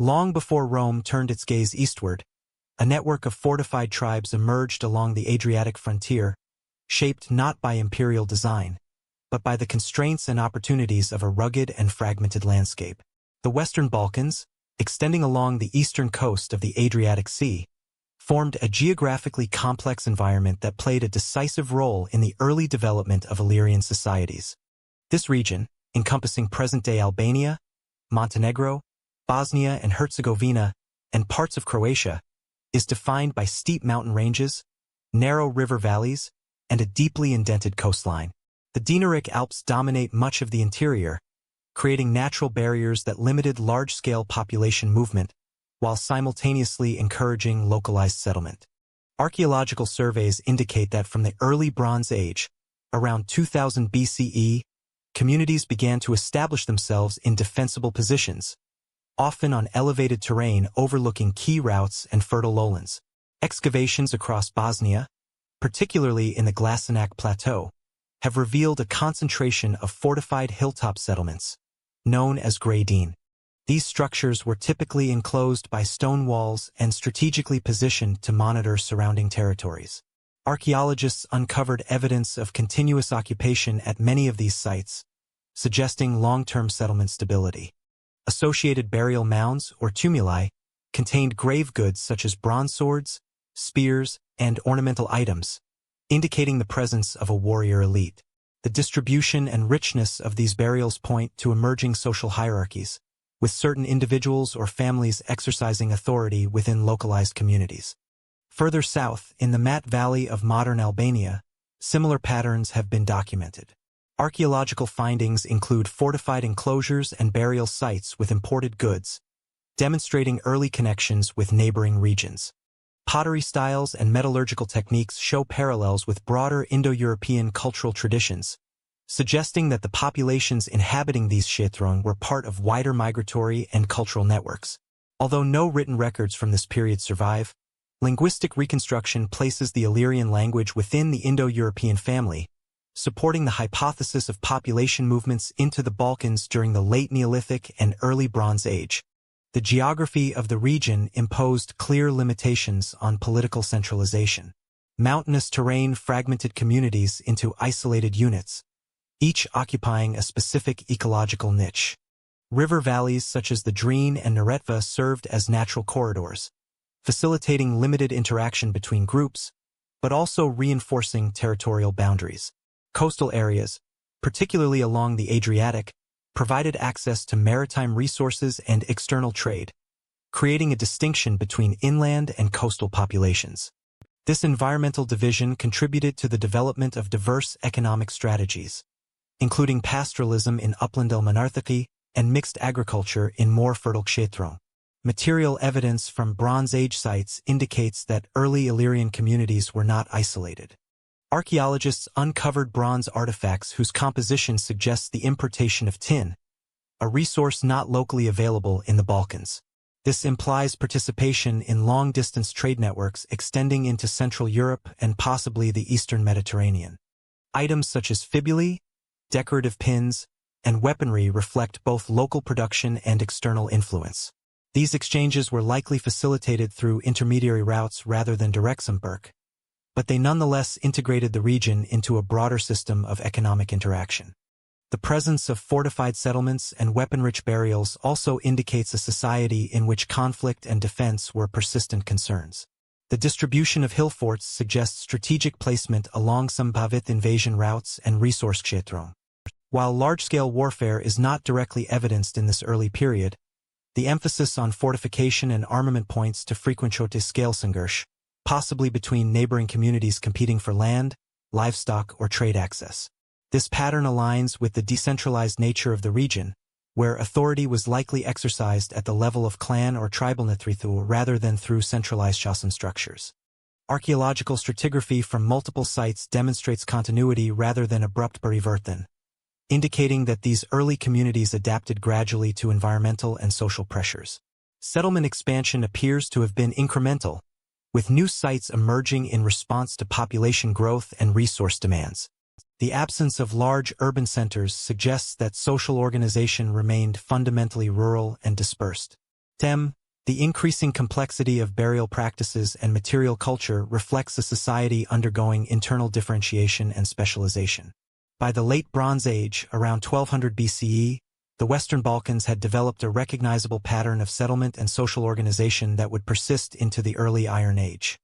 Long before Rome turned its gaze eastward, a network of fortified tribes emerged along the Adriatic frontier, shaped not by imperial design, but by the constraints and opportunities of a rugged and fragmented landscape. The Western Balkans, extending along the eastern coast of the Adriatic Sea, formed a geographically complex environment that played a decisive role in the early development of Illyrian societies. This region, encompassing present-day Albania, Montenegro, Bosnia and Herzegovina, and parts of Croatia, is defined by steep mountain ranges, narrow river valleys, and a deeply indented coastline. The Dinaric Alps dominate much of the interior, creating natural barriers that limited large-scale population movement, while simultaneously encouraging localized settlement. Archaeological surveys indicate that from the early Bronze Age, around 2000 BCE, communities began to establish themselves in defensible positions, often on elevated terrain overlooking key routes and fertile lowlands. Excavations across Bosnia, particularly in the Glasenac Plateau, have revealed a concentration of fortified hilltop settlements, known as Gradine. These structures were typically enclosed by stone walls and strategically positioned to monitor surrounding territories. Archaeologists uncovered evidence of continuous occupation at many of these sites, suggesting long-term settlement stability. Associated burial mounds, or tumuli, contained grave goods such as bronze swords, spears, and ornamental items, indicating the presence of a warrior elite. The distribution and richness of these burials point to emerging social hierarchies, with certain individuals or families exercising authority within localized communities. Further south, in the Mat Valley of modern Albania, similar patterns have been documented. Archaeological findings include fortified enclosures and burial sites with imported goods, demonstrating early connections with neighboring regions. Pottery styles and metallurgical techniques show parallels with broader Indo-European cultural traditions, suggesting that the populations inhabiting these kshetrone were part of wider migratory and cultural networks. Although no written records from this period survive, linguistic reconstruction places the Illyrian language within the Indo-European family, supporting the hypothesis of population movements into the Balkans during the late Neolithic and early Bronze Age. The geography of the region imposed clear limitations on political centralization. Mountainous terrain fragmented communities into isolated units, each occupying a specific ecological niche. River valleys such as the Drine and Neretva served as natural corridors, facilitating limited interaction between groups, but also reinforcing territorial boundaries. Coastal areas, particularly along the Adriatic, provided access to maritime resources and external trade, creating a distinction between inland and coastal populations. This environmental division contributed to the development of diverse economic strategies, including pastoralism in upland Monarthaki and mixed agriculture in more fertile kshetrone. Material evidence from Bronze Age sites indicates that early Illyrian communities were not isolated. Archaeologists uncovered bronze artifacts whose composition suggests the importation of tin, a resource not locally available in the Balkans. This implies participation in long-distance trade networks extending into Central Europe and possibly the Eastern Mediterranean. Items such as fibulae, decorative pins, and weaponry reflect both local production and external influence. These exchanges were likely facilitated through intermediary routes rather than direct Samberg, but they nonetheless integrated the region into a broader system of economic interaction. The presence of fortified settlements and weapon-rich burials also indicates a society in which conflict and defense were persistent concerns. The distribution of hill forts suggests strategic placement along Sambavith invasion routes and resource kshetrone. While large-scale warfare is not directly evidenced in this early period, the emphasis on fortification and armament points to frequent scale sangursh, possibly between neighboring communities competing for land, livestock, or trade access. This pattern aligns with the decentralized nature of the region, where authority was likely exercised at the level of clan or tribal netrithu rather than through centralized shasam structures. Archaeological stratigraphy from multiple sites demonstrates continuity rather than abrupt parivartan, indicating that these early communities adapted gradually to environmental and social pressures. Settlement expansion appears to have been incremental, with new sites emerging in response to population growth and resource demands. The absence of large urban centers suggests that social organization remained fundamentally rural and dispersed. The increasing complexity of burial practices and material culture reflects a society undergoing internal differentiation and specialization. By the Late Bronze Age, around 1200 BCE, the Western Balkans had developed a recognizable pattern of settlement and social organization that would persist into the early Iron Age.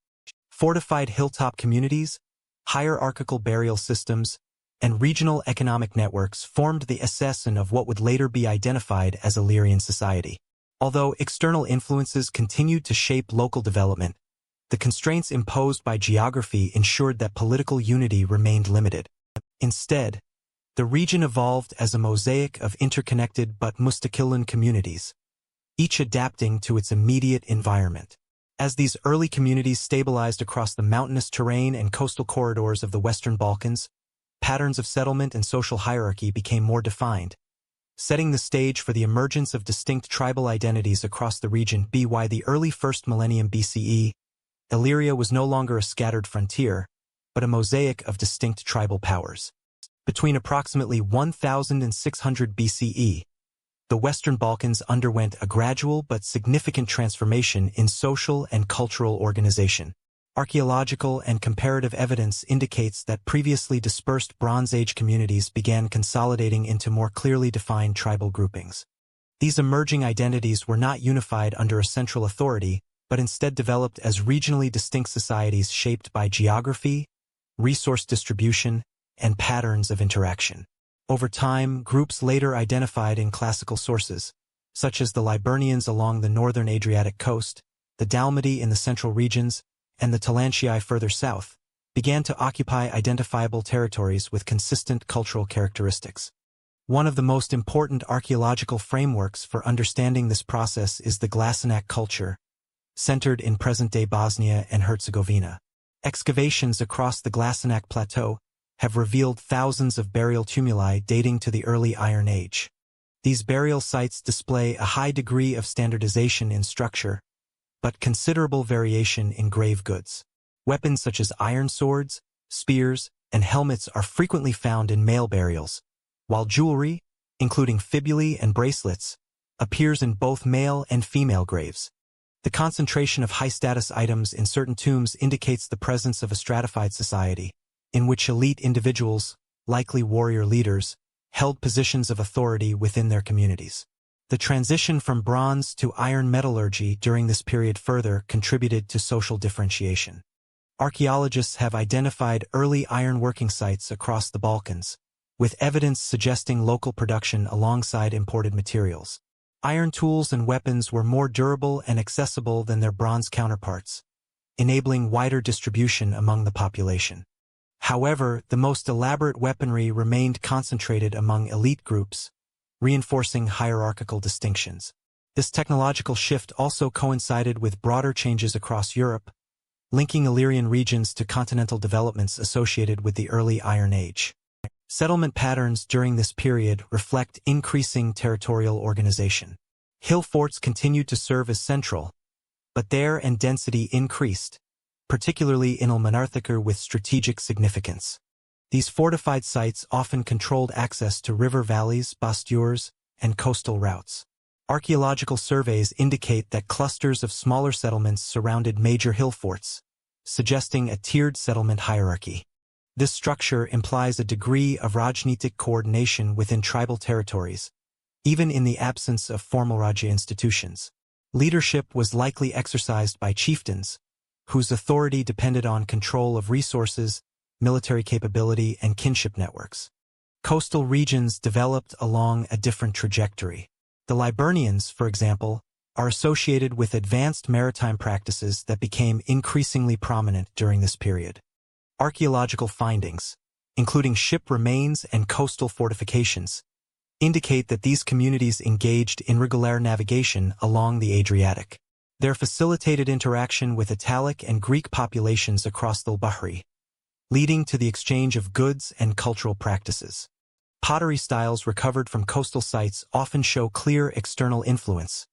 Fortified hilltop communities, hierarchical burial systems, and regional economic networks formed the essence of what would later be identified as Illyrian society. Although external influences continued to shape local development, the constraints imposed by geography ensured that political unity remained limited. Instead, the region evolved as a mosaic of interconnected but mustaqillan communities, each adapting to its immediate environment. As these early communities stabilized across the mountainous terrain and coastal corridors of the Western Balkans, patterns of settlement and social hierarchy became more defined, setting the stage for the emergence of distinct tribal identities across the region. By the early 1st millennium BCE, Illyria was no longer a scattered frontier, but a mosaic of distinct tribal powers. Between approximately 1600 BCE, the Western Balkans underwent a gradual but significant transformation in social and cultural organization. Archaeological and comparative evidence indicates that previously dispersed Bronze Age communities began consolidating into more clearly defined tribal groupings. These emerging identities were not unified under a central authority, but instead developed as regionally distinct societies shaped by geography, resource distribution, and patterns of interaction. Over time, groups later identified in classical sources, such as the Liburnians along the northern Adriatic coast, the Dalmati in the central regions, and the Talantii further south, began to occupy identifiable territories with consistent cultural characteristics. One of the most important archaeological frameworks for understanding this process is the Glasenac culture, centered in present-day Bosnia and Herzegovina. Excavations across the Glasenac Plateau have revealed thousands of burial tumuli dating to the early Iron Age. These burial sites display a high degree of standardization in structure, but considerable variation in grave goods. Weapons such as iron swords, spears, and helmets are frequently found in male burials, while jewelry, including fibulae and bracelets, appears in both male and female graves. The concentration of high-status items in certain tombs indicates the presence of a stratified society, in which elite individuals, likely warrior leaders, held positions of authority within their communities. The transition from bronze to iron metallurgy during this period further contributed to social differentiation. Archaeologists have identified early iron working sites across the Balkans, with evidence suggesting local production alongside imported materials. Iron tools and weapons were more durable and accessible than their bronze counterparts, enabling wider distribution among the population. However, the most elaborate weaponry remained concentrated among elite groups, reinforcing hierarchical distinctions. This technological shift also coincided with broader changes across Europe, linking Illyrian regions to continental developments associated with the early Iron Age. Settlement patterns during this period reflect increasing territorial organization. Hill forts continued to serve as central, but their density increased, particularly in Ilmenarthakar with strategic significance. These fortified sites often controlled access to river valleys, bastures, and coastal routes. Archaeological surveys indicate that clusters of smaller settlements surrounded major hill forts, suggesting a tiered settlement hierarchy. This structure implies a degree of Rajnitic coordination within tribal territories, even in the absence of formal Raja institutions. Leadership was likely exercised by chieftains, whose authority depended on control of resources, military capability, and kinship networks. Coastal regions developed along a different trajectory. The Liburnians, for example, are associated with advanced maritime practices that became increasingly prominent during this period. Archaeological findings, including ship remains and coastal fortifications, indicate that these communities engaged in regular navigation along the Adriatic. Their facilitated interaction with Italic and Greek populations across the Bahri, leading to the exchange of goods and cultural practices. Pottery styles recovered from coastal sites often show clear external influence,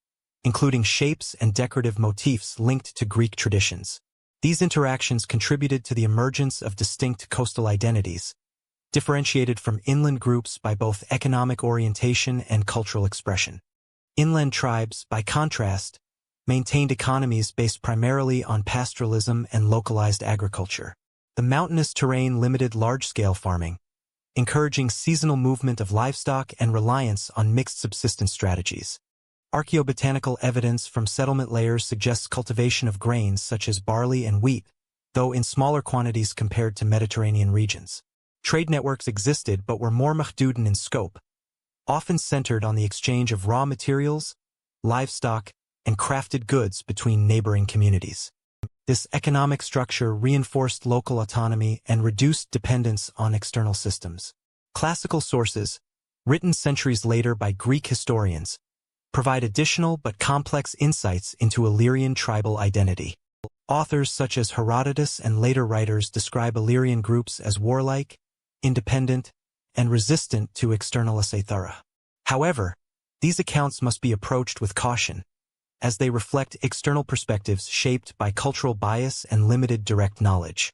including shapes and decorative motifs linked to Greek traditions. These interactions contributed to the emergence of distinct coastal identities, differentiated from inland groups by both economic orientation and cultural expression. Inland tribes, by contrast, maintained economies based primarily on pastoralism and localized agriculture. The mountainous terrain limited large-scale farming, encouraging seasonal movement of livestock and reliance on mixed subsistence strategies. Archaeobotanical evidence from settlement layers suggests cultivation of grains such as barley and wheat, though in smaller quantities compared to Mediterranean regions. Trade networks existed but were more mahduden in scope, often centered on the exchange of raw materials, livestock, and crafted goods between neighboring communities. This economic structure reinforced local autonomy and reduced dependence on external systems. Classical sources, written centuries later by Greek historians, provide additional but complex insights into Illyrian tribal identity. Authors such as Herodotus and later writers describe Illyrian groups as warlike, independent, and resistant to external assaithara. However, these accounts must be approached with caution, as they reflect external perspectives shaped by cultural bias and limited direct knowledge.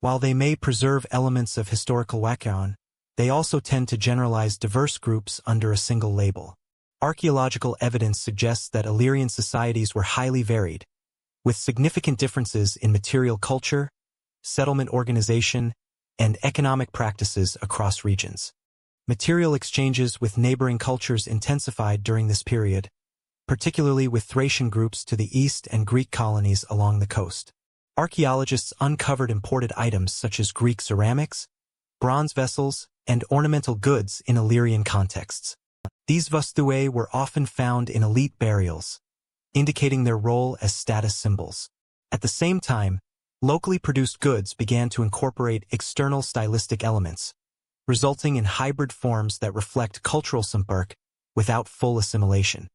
While they may preserve elements of historical background, they also tend to generalize diverse groups under a single label. Archaeological evidence suggests that Illyrian societies were highly varied, with significant differences in material culture, settlement organization, and economic practices across regions. Material exchanges with neighboring cultures intensified during this period, particularly with Thracian groups to the east and Greek colonies along the coast. Archaeologists uncovered imported items such as Greek ceramics, bronze vessels, and ornamental goods in Illyrian contexts. These vastue were often found in elite burials, indicating their role as status symbols. At the same time, locally produced goods began to incorporate external stylistic elements, resulting in hybrid forms that reflect cultural sampark without full assimilation.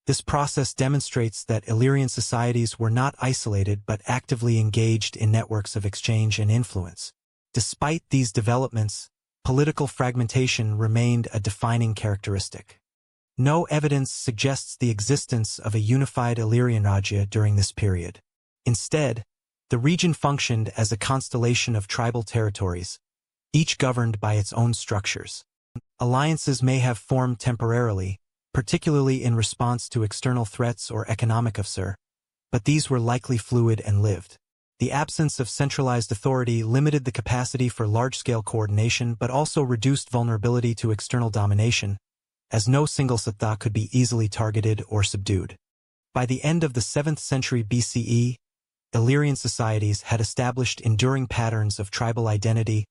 This process demonstrates that Illyrian societies were not isolated but actively engaged in networks of exchange and influence. Despite these developments, political fragmentation remained a defining characteristic. No evidence suggests the existence of a unified Illyrian Rajya during this period. Instead, the region functioned as a constellation of tribal territories, each governed by its own structures. Alliances may have formed temporarily, particularly in response to external threats or economic affairs, but these were likely fluid and lived. The absence of centralized authority limited the capacity for large-scale coordination but also reduced vulnerability to external domination, as no single satta could be easily targeted or subdued. By the end of the 7th century BCE, Illyrian societies had established enduring patterns of tribal identity,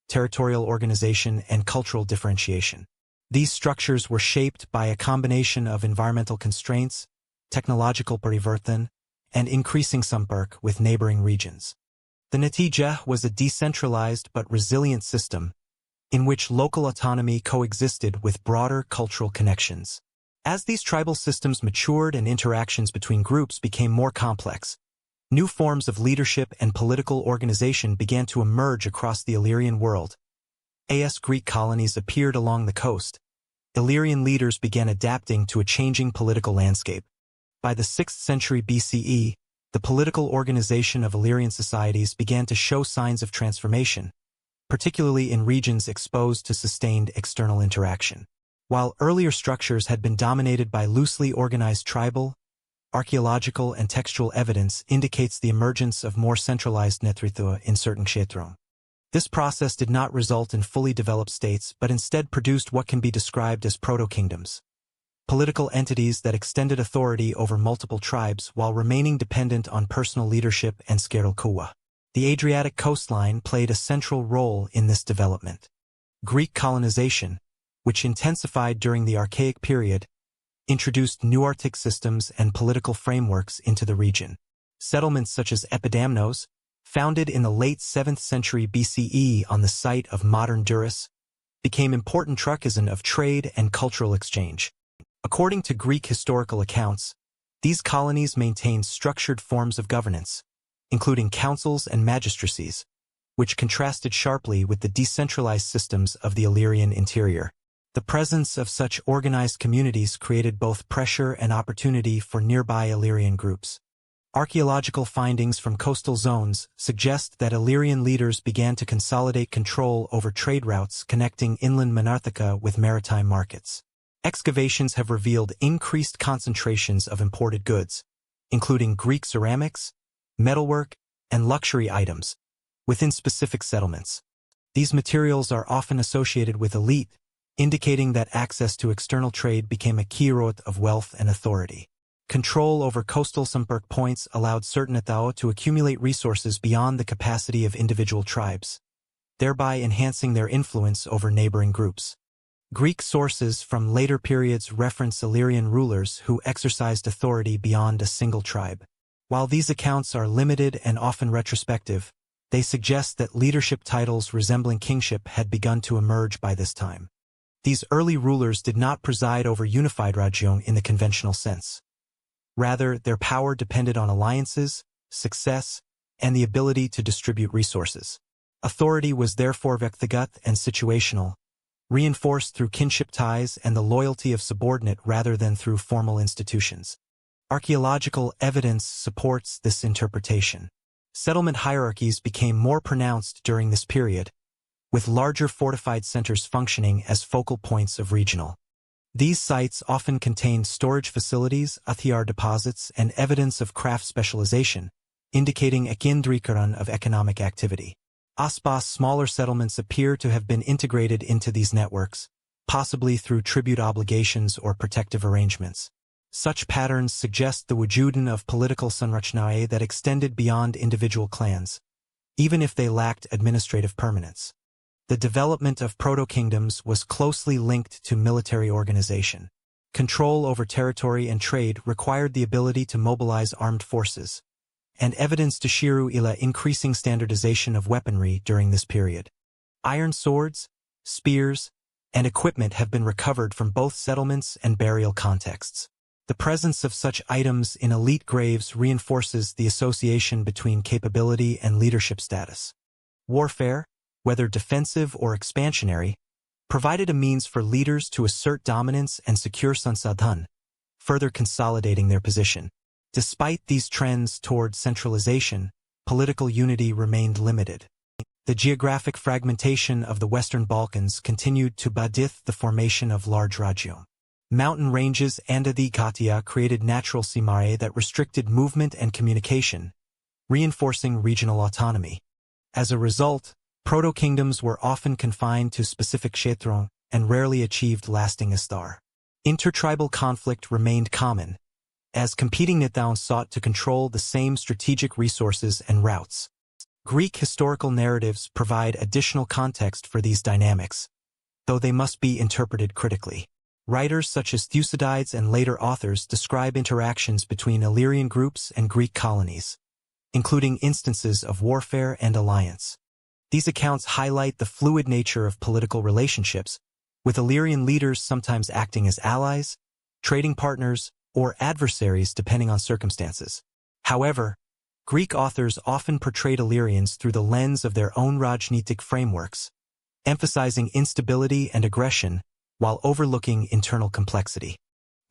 territorial organization, and cultural differentiation. These structures were shaped by a combination of environmental constraints, technological parivartan, and increasing sampark with neighboring regions. The natija was a decentralized but resilient system, in which local autonomy coexisted with broader cultural connections. As these tribal systems matured and interactions between groups became more complex, new forms of leadership and political organization began to emerge across the Illyrian world. As Greek colonies appeared along the coast, Illyrian leaders began adapting to a changing political landscape. By the 6th century BCE, the political organization of Illyrian societies began to show signs of transformation, particularly in regions exposed to sustained external interaction. While earlier structures had been dominated by loosely organized tribal, archaeological and textual evidence indicates the emergence of more centralized netritha in certain kshetram. This process did not result in fully developed states but instead produced what can be described as proto-kingdoms, political entities that extended authority over multiple tribes while remaining dependent on personal leadership and skerel kuwa. The Adriatic coastline played a central role in this development. Greek colonization, which intensified during the Archaic period, introduced new Arctic systems and political frameworks into the region. Settlements such as Epidamnos, founded in the late 7th century BCE on the site of modern Durrës, became important trackason of trade and cultural exchange. According to Greek historical accounts, these colonies maintained structured forms of governance, including councils and magistracies, which contrasted sharply with the decentralized systems of the Illyrian interior. The presence of such organized communities created both pressure and opportunity for nearby Illyrian groups. Archaeological findings from coastal zones suggest that Illyrian leaders began to consolidate control over trade routes connecting inland Monarthica with maritime markets. Excavations have revealed increased concentrations of imported goods, including Greek ceramics, metalwork, and luxury items, within specific settlements. These materials are often associated with elite, indicating that access to external trade became a key route of wealth and authority. Control over coastal Samperk points allowed certain Atao to accumulate resources beyond the capacity of individual tribes, thereby enhancing their influence over neighboring groups. Greek sources from later periods reference Illyrian rulers who exercised authority beyond a single tribe. While these accounts are limited and often retrospective, they suggest that leadership titles resembling kingship had begun to emerge by this time. These early rulers did not preside over unified rajon in the conventional sense. Rather, their power depended on alliances, success, and the ability to distribute resources. Authority was therefore vektigat and situational, reinforced through kinship ties and the loyalty of subordinate rather than through formal institutions. Archaeological evidence supports this interpretation. Settlement hierarchies became more pronounced during this period, with larger fortified centers functioning as focal points of regional. These sites often contained storage facilities, athiyar deposits, and evidence of craft specialization, indicating a kindrikaran of economic activity. Aspas smaller settlements appear to have been integrated into these networks, possibly through tribute obligations or protective arrangements. Such patterns suggest the wujudan of political sanrachnae that extended beyond individual clans, even if they lacked administrative permanence. The development of proto-kingdoms was closely linked to military organization. Control over territory and trade required the ability to mobilize armed forces, and evidence to Shiru ila increasing standardization of weaponry during this period. Iron swords, spears, and equipment have been recovered from both settlements and burial contexts. The presence of such items in elite graves reinforces the association between capability and leadership status. Warfare, whether defensive or expansionary, provided a means for leaders to assert dominance and secure sansadhan, further consolidating their position. Despite these trends toward centralization, political unity remained limited. The geographic fragmentation of the Western Balkans continued to badith the formation of large rajon. Mountain ranges and the Katia created natural simare that restricted movement and communication, reinforcing regional autonomy. As a result, proto-kingdoms were often confined to specific kshetron and rarely achieved lasting istar. Intertribal conflict remained common, as competing Nithauns sought to control the same strategic resources and routes. Greek historical narratives provide additional context for these dynamics, though they must be interpreted critically. Writers such as Thucydides and later authors describe interactions between Illyrian groups and Greek colonies, including instances of warfare and alliance. These accounts highlight the fluid nature of political relationships, with Illyrian leaders sometimes acting as allies, trading partners, or adversaries depending on circumstances. However, Greek authors often portrayed Illyrians through the lens of their own Rajnitic frameworks, emphasizing instability and aggression while overlooking internal complexity.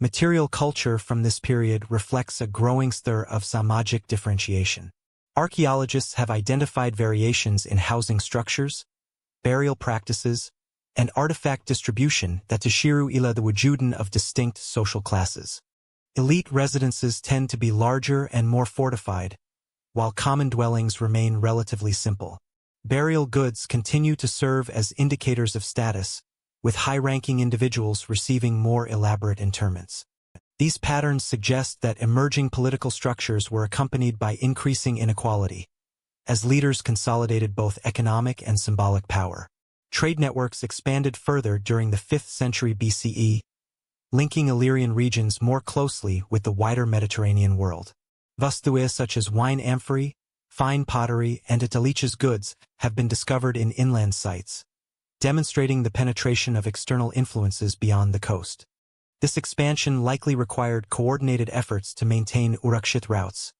Material culture from this period reflects a growing stir of Samajic differentiation. Archaeologists have identified variations in housing structures, burial practices, and artifact distribution that tashiru ila the wujudan of distinct social classes. Elite residences tend to be larger and more fortified, while common dwellings remain relatively simple. Burial goods continue to serve as indicators of status, with high-ranking individuals receiving more elaborate interments. These patterns suggest that emerging political structures were accompanied by increasing inequality, as leaders consolidated both economic and symbolic power. Trade networks expanded further during the 5th century BCE, linking Illyrian regions more closely with the wider Mediterranean world. Vastues such as wine amphorae, fine pottery, and Italich's goods have been discovered in inland sites, demonstrating the penetration of external influences beyond the coast. This expansion likely required coordinated efforts to maintain Urakshit routes,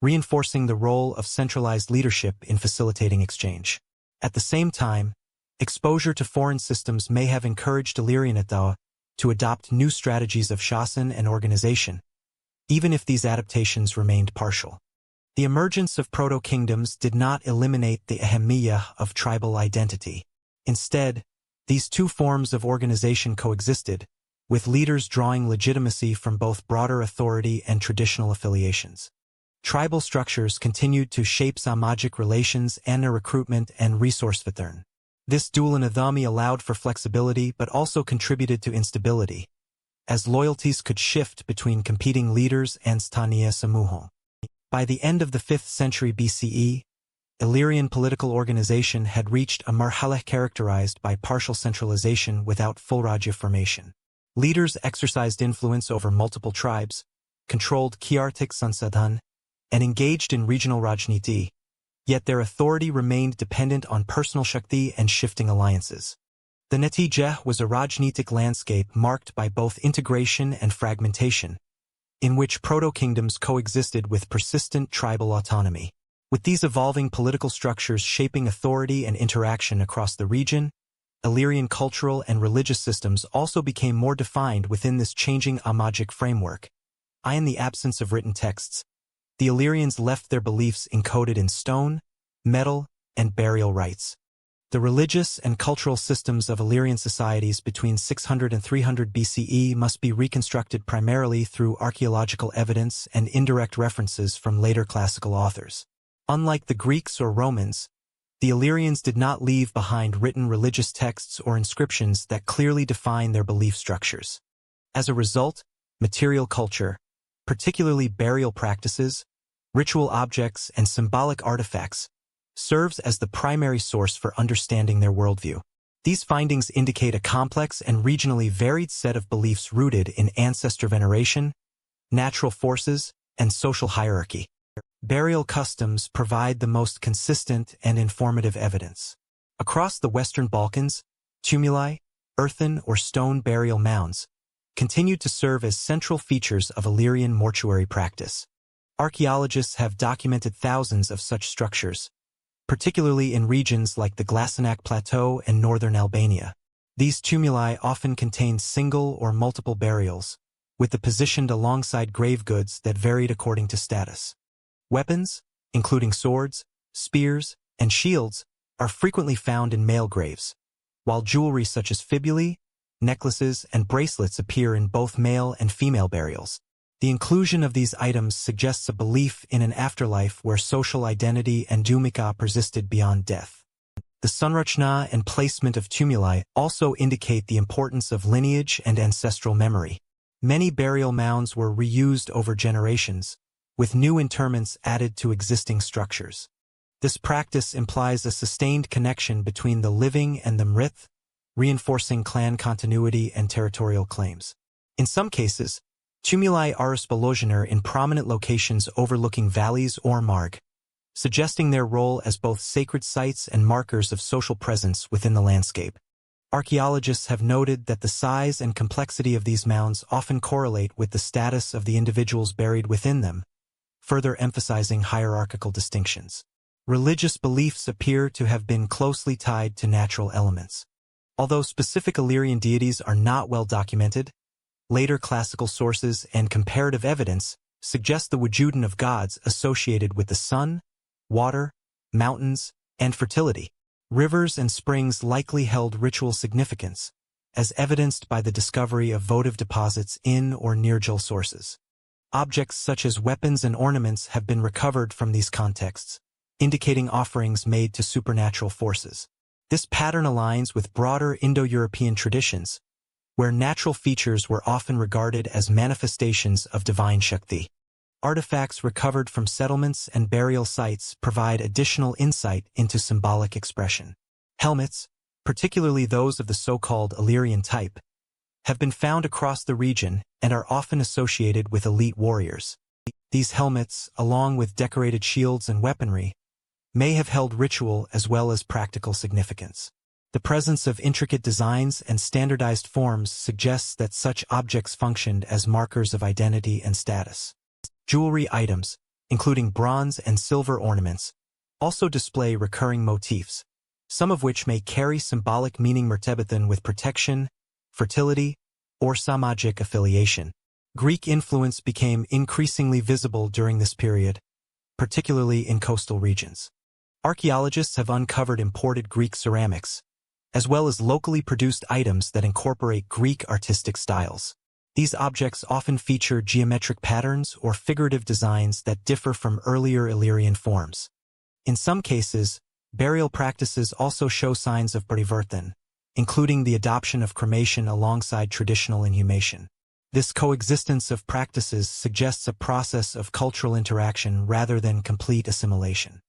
reinforcing the role of centralized leadership in facilitating exchange. At the same time, exposure to foreign systems may have encouraged Illyrian Atao to adopt new strategies of shasan and organization, even if these adaptations remained partial. The emergence of proto-kingdoms did not eliminate the ahemiyah of tribal identity. Instead, these two forms of organization coexisted, with leaders drawing legitimacy from both broader authority and traditional affiliations. Tribal structures continued to shape samájic relations and their recruitment and resource vittern. This dual anadhami allowed for flexibility but also contributed to instability, as loyalties could shift between competing leaders and stania samuho. By the end of the 5th century BCE, Illyrian political organization had reached a marhalah characterized by partial centralization without full rajya formation. Leaders exercised influence over multiple tribes, controlled Kiartik Sansadhan, and engaged in regional rajniti, yet their authority remained dependent on personal shakti and shifting alliances. The netijah was a rajnitic landscape marked by both integration and fragmentation, in which proto-kingdoms coexisted with persistent tribal autonomy. With these evolving political structures shaping authority and interaction across the region, Illyrian cultural and religious systems also became more defined within this changing amajic framework. In the absence of written texts, the Illyrians left their beliefs encoded in stone, metal, and burial rites. The religious and cultural systems of Illyrian societies between 600 and 300 BCE must be reconstructed primarily through archaeological evidence and indirect references from later classical authors. Unlike the Greeks or Romans, the Illyrians did not leave behind written religious texts or inscriptions that clearly define their belief structures. As a result, material culture, particularly burial practices, ritual objects, and symbolic artifacts, serves as the primary source for understanding their worldview. These findings indicate a complex and regionally varied set of beliefs rooted in ancestor veneration, natural forces, and social hierarchy. Burial customs provide the most consistent and informative evidence. Across the Western Balkans, tumuli, earthen or stone burial mounds, continued to serve as central features of Illyrian mortuary practice. Archaeologists have documented thousands of such structures, particularly in regions like the Glasenac Plateau and northern Albania. These tumuli often contained single or multiple burials, with the positioned alongside grave goods that varied according to status. Weapons, including swords, spears, and shields, are frequently found in male graves, while jewelry such as fibulae, necklaces, and bracelets appear in both male and female burials. The inclusion of these items suggests a belief in an afterlife where social identity and dhumika persisted beyond death. The sanrachna and placement of tumuli also indicate the importance of lineage and ancestral memory. Many burial mounds were reused over generations, with new interments added to existing structures. This practice implies a sustained connection between the living and the mrith, reinforcing clan continuity and territorial claims. In some cases, tumuli are spologener in prominent locations overlooking valleys or marg, suggesting their role as both sacred sites and markers of social presence within the landscape. Archaeologists have noted that the size and complexity of these mounds often correlate with the status of the individuals buried within them, further emphasizing hierarchical distinctions. Religious beliefs appear to have been closely tied to natural elements. Although specific Illyrian deities are not well documented, later classical sources and comparative evidence suggest the wujudin of gods associated with the sun, water, mountains, and fertility. Rivers and springs likely held ritual significance, as evidenced by the discovery of votive deposits in or near Jal sources. Objects such as weapons and ornaments have been recovered from these contexts, indicating offerings made to supernatural forces. This pattern aligns with broader Indo-European traditions, where natural features were often regarded as manifestations of divine Shakti. Artifacts recovered from settlements and burial sites provide additional insight into symbolic expression. Helmets, particularly those of the so-called Illyrian type, have been found across the region and are often associated with elite warriors. These helmets, along with decorated shields and weaponry, may have held ritual as well as practical significance. The presence of intricate designs and standardized forms suggests that such objects functioned as markers of identity and status. Jewelry items, including bronze and silver ornaments, also display recurring motifs, some of which may carry symbolic meaning mertebathan with protection, fertility, or samajic affiliation. Greek influence became increasingly visible during this period, particularly in coastal regions. Archaeologists have uncovered imported Greek ceramics, as well as locally produced items that incorporate Greek artistic styles. These objects often feature geometric patterns or figurative designs that differ from earlier Illyrian forms. In some cases, burial practices also show signs of parivartan, including the adoption of cremation alongside traditional inhumation. This coexistence of practices suggests a process of cultural interaction rather than complete assimilation.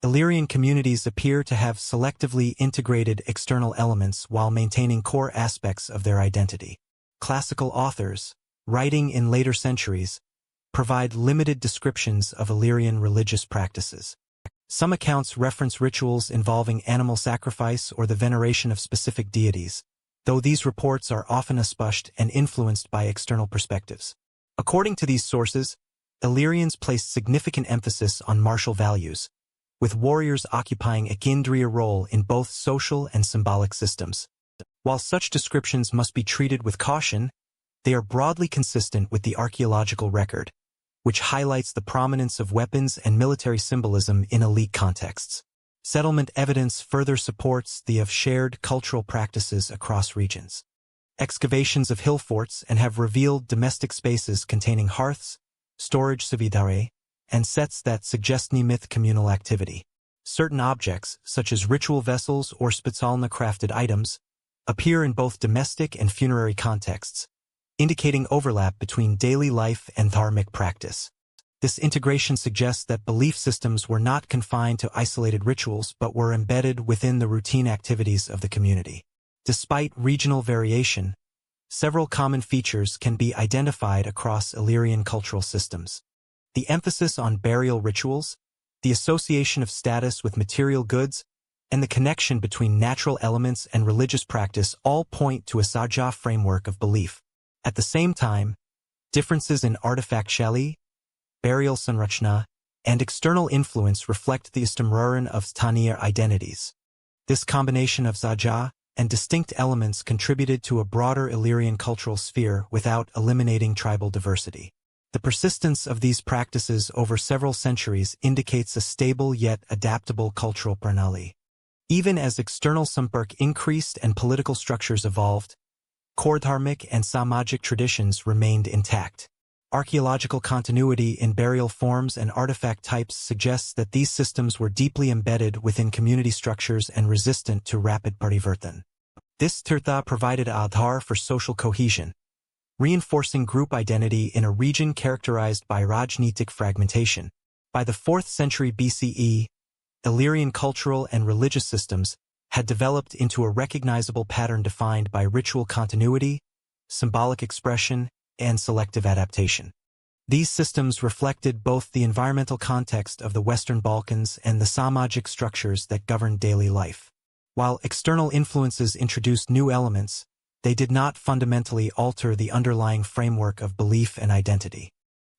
Illyrian communities appear to have selectively integrated external elements while maintaining core aspects of their identity. Classical authors, writing in later centuries, provide limited descriptions of Illyrian religious practices. Some accounts reference rituals involving animal sacrifice or the veneration of specific deities, though these reports are often uspushed and influenced by external perspectives. According to these sources, Illyrians placed significant emphasis on martial values, with warriors occupying a kindred role in both social and symbolic systems. While such descriptions must be treated with caution, they are broadly consistent with the archaeological record, which highlights the prominence of weapons and military symbolism in elite contexts. Settlement evidence further supports the of shared cultural practices across regions. Excavations of hill forts have revealed domestic spaces containing hearths, storage suvidare, and sets that suggest myth communal activity. Certain objects, such as ritual vessels or spitsalna crafted items, appear in both domestic and funerary contexts, indicating overlap between daily life and dharmic practice. This integration suggests that belief systems were not confined to isolated rituals but were embedded within the routine activities of the community. Despite regional variation, several common features can be identified across Illyrian cultural systems. The emphasis on burial rituals, the association of status with material goods, and the connection between natural elements and religious practice all point to a saja framework of belief. At the same time, differences in artifact sheli, burial sanrachna, and external influence reflect the istamruran of Stanier identities. This combination of saja and distinct elements contributed to a broader Illyrian cultural sphere without eliminating tribal diversity. The persistence of these practices over several centuries indicates a stable yet adaptable cultural pranali. Even as external sampark increased and political structures evolved, core dharmic and samajic traditions remained intact. Archaeological continuity in burial forms and artifact types suggests that these systems were deeply embedded within community structures and resistant to rapid parivartan. This tirtha provided adhar for social cohesion, reinforcing group identity in a region characterized by Rajnitic fragmentation. By the 4th century BCE, Illyrian cultural and religious systems had developed into a recognizable pattern defined by ritual continuity, symbolic expression, and selective adaptation. These systems reflected both the environmental context of the Western Balkans and the samajic structures that governed daily life. While external influences introduced new elements, they did not fundamentally alter the underlying framework of belief and identity.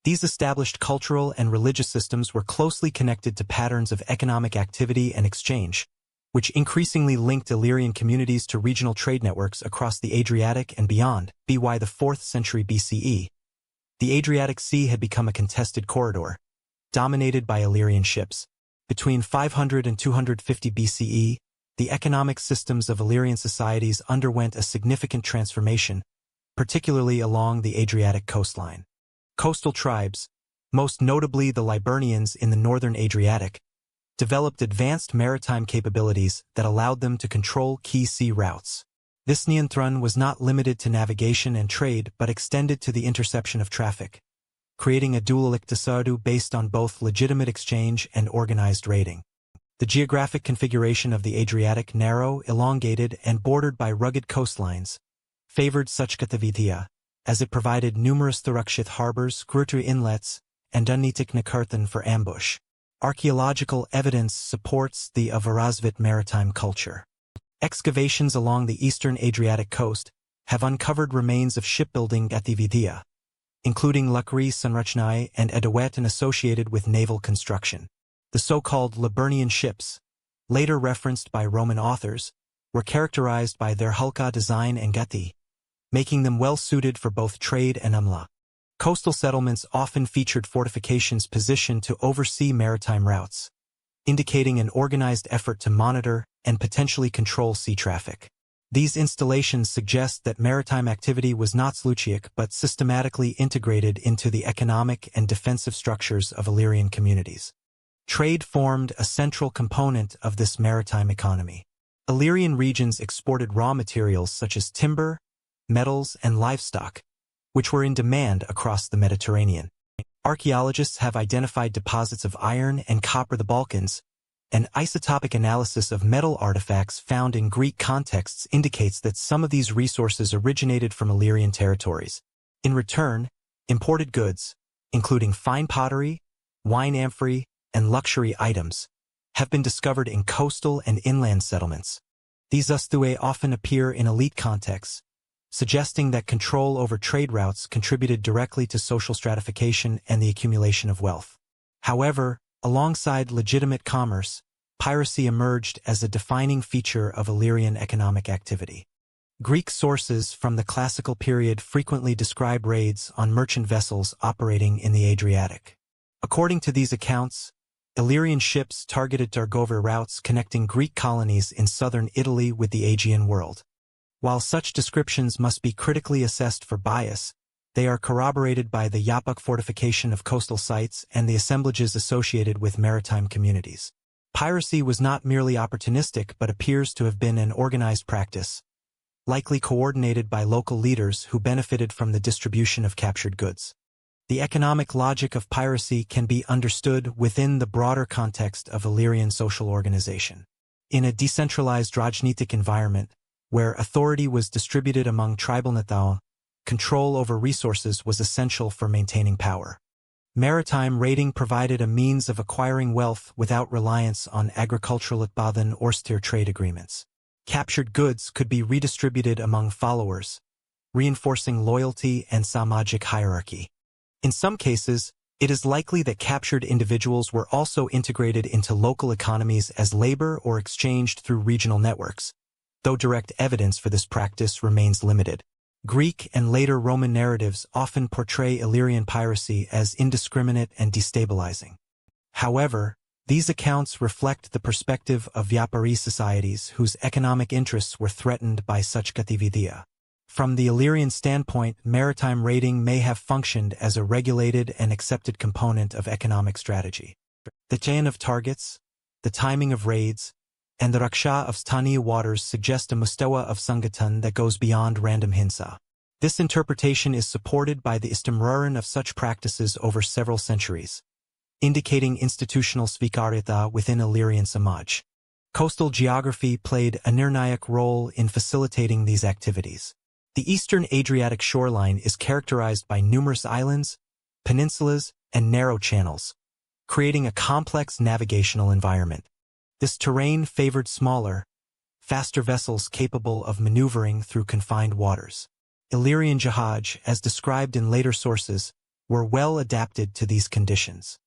These established cultural and religious systems were closely connected to patterns of economic activity and exchange, which increasingly linked Illyrian communities to regional trade networks across the Adriatic and beyond. By the 4th century BCE, the Adriatic Sea had become a contested corridor, dominated by Illyrian ships. Between 500 and 250 BCE, the economic systems of Illyrian societies underwent a significant transformation, particularly along the Adriatic coastline. Coastal tribes, most notably the Liburnians in the northern Adriatic, developed advanced maritime capabilities that allowed them to control key sea routes. This niantran was not limited to navigation and trade but extended to the interception of traffic, creating a dual iktisadu based on both legitimate exchange and organized raiding. The geographic configuration of the Adriatic, narrow, elongated, and bordered by rugged coastlines, favored such gatavidya, as it provided numerous Thurakshith harbors, Grutri inlets, and Dunnitik Nakarthan for ambush. Archaeological evidence supports the Avarazvit maritime culture. Excavations along the eastern Adriatic coast have uncovered remains of shipbuilding gatividya, including Lakri Sanrachnai and Edawatan associated with naval construction. The so-called Liburnian ships, later referenced by Roman authors, were characterized by their hulka design and gati, making them well-suited for both trade and umla. Coastal settlements often featured fortifications positioned to oversee maritime routes, indicating an organized effort to monitor and potentially control sea traffic. These installations suggest that maritime activity was not sluchic but systematically integrated into the economic and defensive structures of Illyrian communities. Trade formed a central component of this maritime economy. Illyrian regions exported raw materials such as timber, metals, and livestock, which were in demand across the Mediterranean. Archaeologists have identified deposits of iron and copper in the Balkans, and isotopic analysis of metal artifacts found in Greek contexts indicates that some of these resources originated from Illyrian territories. In return, imported goods, including fine pottery, wine amphorae, and luxury items, have been discovered in coastal and inland settlements. These usthuae often appear in elite contexts, suggesting that control over trade routes contributed directly to social stratification and the accumulation of wealth. However, alongside legitimate commerce, piracy emerged as a defining feature of Illyrian economic activity. Greek sources from the classical period frequently describe raids on merchant vessels operating in the Adriatic. According to these accounts, Illyrian ships targeted Dargover routes connecting Greek colonies in southern Italy with the Aegean world. While such descriptions must be critically assessed for bias, they are corroborated by the Yapuk fortification of coastal sites and the assemblages associated with maritime communities. Piracy was not merely opportunistic but appears to have been an organized practice, likely coordinated by local leaders who benefited from the distribution of captured goods. The economic logic of piracy can be understood within the broader context of Illyrian social organization. In a decentralized Rajnitic environment, where authority was distributed among tribal Nathao, control over resources was essential for maintaining power. Maritime raiding provided a means of acquiring wealth without reliance on agricultural utpadan or steer trade agreements. Captured goods could be redistributed among followers, reinforcing loyalty and samajik hierarchy. In some cases, it is likely that captured individuals were also integrated into local economies as labor or exchanged through regional networks, though direct evidence for this practice remains limited. Greek and later Roman narratives often portray Illyrian piracy as indiscriminate and destabilizing. However, these accounts reflect the perspective of Vyapari societies whose economic interests were threatened by such gatividya. From the Illyrian standpoint, maritime raiding may have functioned as a regulated and accepted component of economic strategy. The chain of targets, the timing of raids, and the raksha of Staniya waters suggest a mustawa of Sangatan that goes beyond random hinsa. This interpretation is supported by the istimraran of such practices over several centuries, indicating institutional svikarita within Illyrian Samaj. Coastal geography played a nirnayak role in facilitating these activities. The eastern Adriatic shoreline is characterized by numerous islands, peninsulas, and narrow channels, creating a complex navigational environment. This terrain favored smaller, faster vessels capable of maneuvering through confined waters. Illyrian jahaj, as described in later sources, were well adapted to these conditions.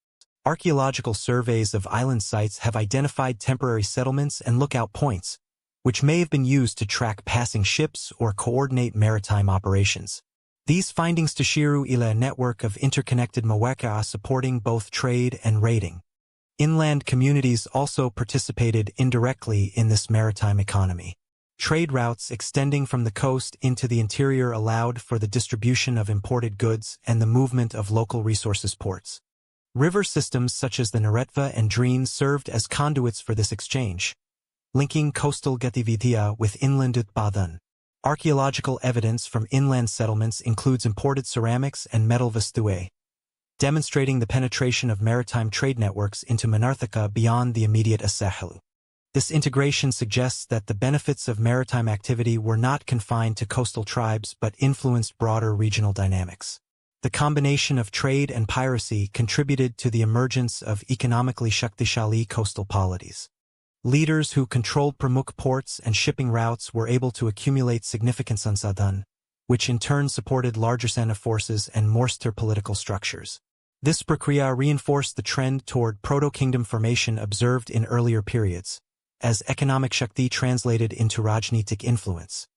Archaeological surveys of island sites have identified temporary settlements and lookout points, which may have been used to track passing ships or coordinate maritime operations. These findings tashiru ila a network of interconnected mawaka supporting both trade and raiding. Inland communities also participated indirectly in this maritime economy. Trade routes extending from the coast into the interior allowed for the distribution of imported goods and the movement of local resources ports. River systems such as the Neretva and Drine served as conduits for this exchange, linking coastal gatividya with inland utpadan. Archaeological evidence from inland settlements includes imported ceramics and metal vasthuae, demonstrating the penetration of maritime trade networks into Manarthaka beyond the immediate Asahelu. This integration suggests that the benefits of maritime activity were not confined to coastal tribes but influenced broader regional dynamics. The combination of trade and piracy contributed to the emergence of economically shaktishali coastal polities. Leaders who controlled pramukh ports and shipping routes were able to accumulate significant sansadan, which in turn supported larger Sena forces and more stir political structures. This prakriya reinforced the trend toward proto-kingdom formation observed in earlier periods, as economic shakti translated into Rajnitic influence.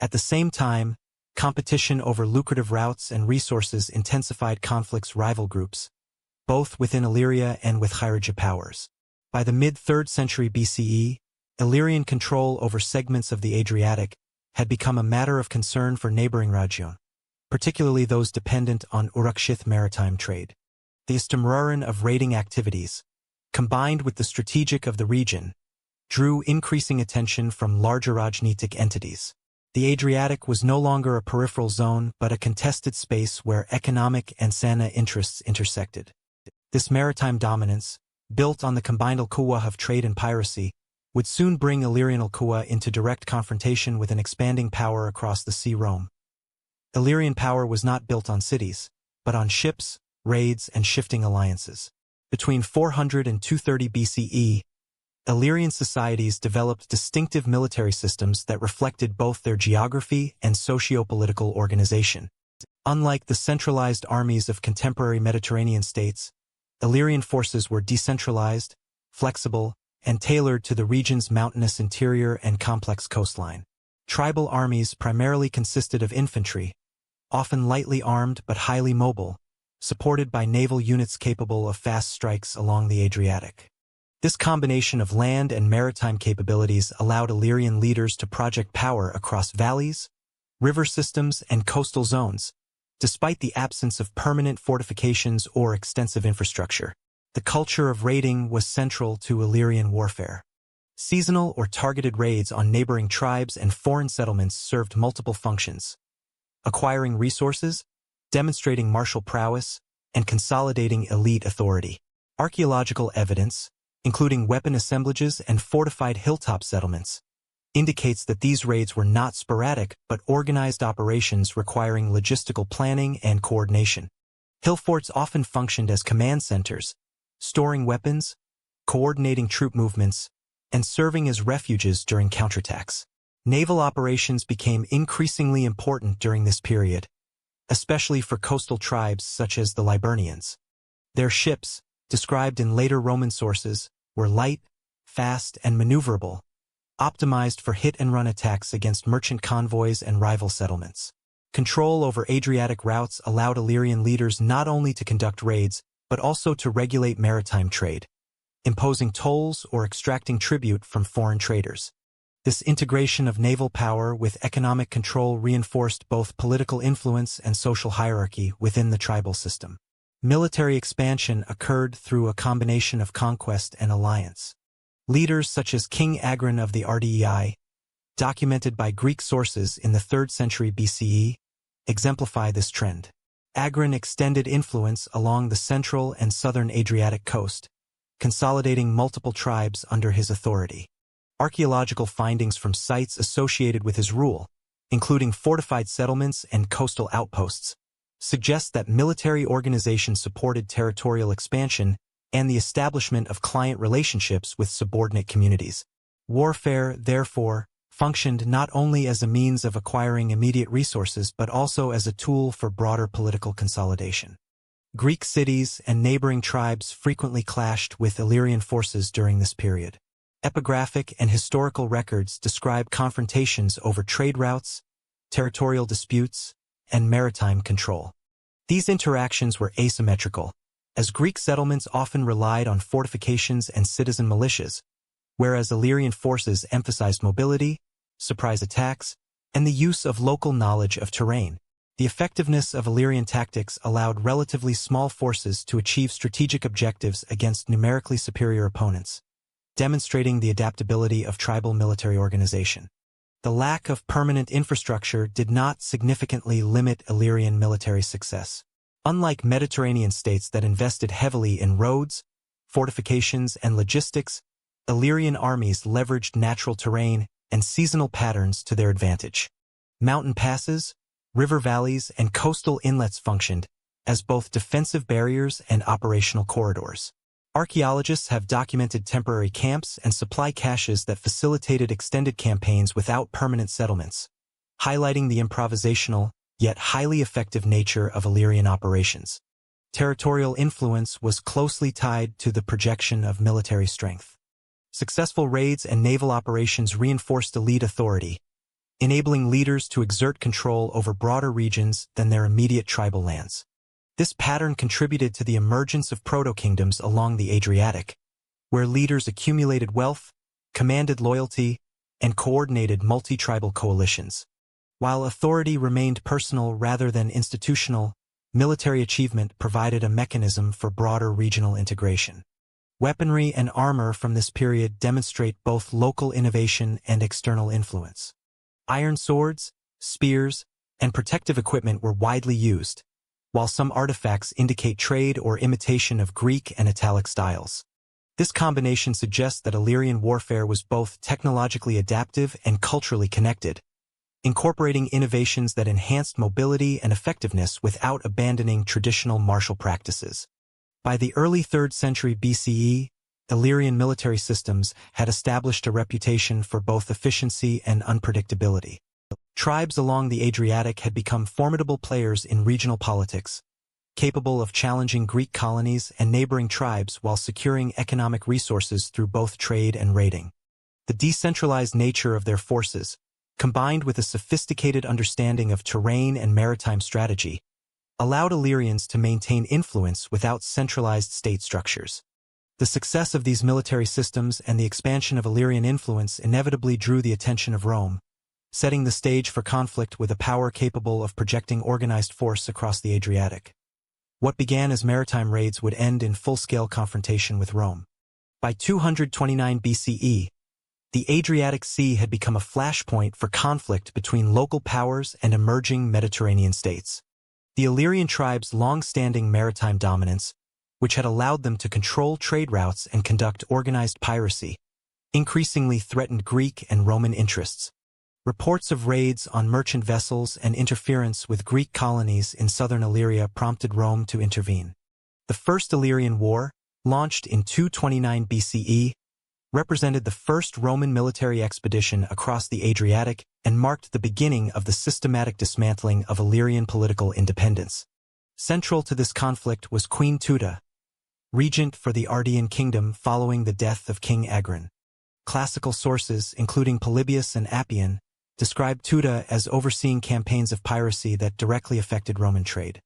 At the same time, competition over lucrative routes and resources intensified conflicts rival groups, both within Illyria and with Khairija powers. By the mid-3rd century BCE, Illyrian control over segments of the Adriatic had become a matter of concern for neighboring regions, particularly those dependent on Urukshith maritime trade. The istimraran of raiding activities, combined with the strategic of the region, drew increasing attention from larger Rajnitic entities. The Adriatic was no longer a peripheral zone but a contested space where economic and Sana interests intersected. This maritime dominance, built on the combined Alkuwa of trade and piracy, would soon bring Illyrian Alkuwa into direct confrontation with an expanding power across the sea Rome. Illyrian power was not built on cities, but on ships, raids, and shifting alliances. Between 400 and 230 BCE, Illyrian societies developed distinctive military systems that reflected both their geography and socio-political organization. Unlike the centralized armies of contemporary Mediterranean states, Illyrian forces were decentralized, flexible, and tailored to the region's mountainous interior and complex coastline. Tribal armies primarily consisted of infantry, often lightly armed but highly mobile, supported by naval units capable of fast strikes along the Adriatic. This combination of land and maritime capabilities allowed Illyrian leaders to project power across valleys, river systems, and coastal zones, despite the absence of permanent fortifications or extensive infrastructure. The culture of raiding was central to Illyrian warfare. Seasonal or targeted raids on neighboring tribes and foreign settlements served multiple functions: acquiring resources, demonstrating martial prowess, and consolidating elite authority. Archaeological evidence, including weapon assemblages and fortified hilltop settlements, indicates that these raids were not sporadic but organized operations requiring logistical planning and coordination. Hill forts often functioned as command centers, storing weapons, coordinating troop movements, and serving as refuges during counterattacks. Naval operations became increasingly important during this period, especially for coastal tribes such as the Liburnians. Their ships, described in later Roman sources, were light, fast, and maneuverable, optimized for hit-and-run attacks against merchant convoys and rival settlements. Control over Adriatic routes allowed Illyrian leaders not only to conduct raids, but also to regulate maritime trade, imposing tolls or extracting tribute from foreign traders. This integration of naval power with economic control reinforced both political influence and social hierarchy within the tribal system. Military expansion occurred through a combination of conquest and alliance. Leaders such as King Agron of the Rdei, documented by Greek sources in the 3rd century BCE, exemplify this trend. Agron extended influence along the central and southern Adriatic coast, consolidating multiple tribes under his authority. Archaeological findings from sites associated with his rule, including fortified settlements and coastal outposts, suggest that military organization supported territorial expansion and the establishment of client relationships with subordinate communities. Warfare, therefore, functioned not only as a means of acquiring immediate resources but also as a tool for broader political consolidation. Greek cities and neighboring tribes frequently clashed with Illyrian forces during this period. Epigraphic and historical records describe confrontations over trade routes, territorial disputes, and maritime control. These interactions were asymmetrical, as Greek settlements often relied on fortifications and citizen militias, whereas Illyrian forces emphasized mobility, surprise attacks, and the use of local knowledge of terrain. The effectiveness of Illyrian tactics allowed relatively small forces to achieve strategic objectives against numerically superior opponents, demonstrating the adaptability of tribal military organization. The lack of permanent infrastructure did not significantly limit Illyrian military success. Unlike Mediterranean states that invested heavily in roads, fortifications, and logistics, Illyrian armies leveraged natural terrain and seasonal patterns to their advantage. Mountain passes, river valleys, and coastal inlets functioned as both defensive barriers and operational corridors. Archaeologists have documented temporary camps and supply caches that facilitated extended campaigns without permanent settlements, highlighting the improvisational, yet highly effective nature of Illyrian operations. Territorial influence was closely tied to the projection of military strength. Successful raids and naval operations reinforced elite authority, enabling leaders to exert control over broader regions than their immediate tribal lands. This pattern contributed to the emergence of proto-kingdoms along the Adriatic, where leaders accumulated wealth, commanded loyalty, and coordinated multi-tribal coalitions. While authority remained personal rather than institutional, military achievement provided a mechanism for broader regional integration. Weaponry and armor from this period demonstrate both local innovation and external influence. Iron swords, spears, and protective equipment were widely used, while some artifacts indicate trade or imitation of Greek and Italic styles. This combination suggests that Illyrian warfare was both technologically adaptive and culturally connected, incorporating innovations that enhanced mobility and effectiveness without abandoning traditional martial practices. By the early 3rd century BCE, Illyrian military systems had established a reputation for both efficiency and unpredictability. Tribes along the Adriatic had become formidable players in regional politics, capable of challenging Greek colonies and neighboring tribes while securing economic resources through both trade and raiding. The decentralized nature of their forces, combined with a sophisticated understanding of terrain and maritime strategy, allowed Illyrians to maintain influence without centralized state structures. The success of these military systems and the expansion of Illyrian influence inevitably drew the attention of Rome, setting the stage for conflict with a power capable of projecting organized force across the Adriatic. What began as maritime raids would end in full-scale confrontation with Rome. By 229 BCE, the Adriatic Sea had become a flashpoint for conflict between local powers and emerging Mediterranean states. The Illyrian tribes' long-standing maritime dominance, which had allowed them to control trade routes and conduct organized piracy, increasingly threatened Greek and Roman interests. Reports of raids on merchant vessels and interference with Greek colonies in southern Illyria prompted Rome to intervene. The First Illyrian War, launched in 229 BCE, represented the first Roman military expedition across the Adriatic and marked the beginning of the systematic dismantling of Illyrian political independence. Central to this conflict was Queen Tuda, regent for the Ardean kingdom following the death of King Agron. Classical sources, including Polybius and Appian, described Tuda as overseeing campaigns of piracy that directly affected Roman trade.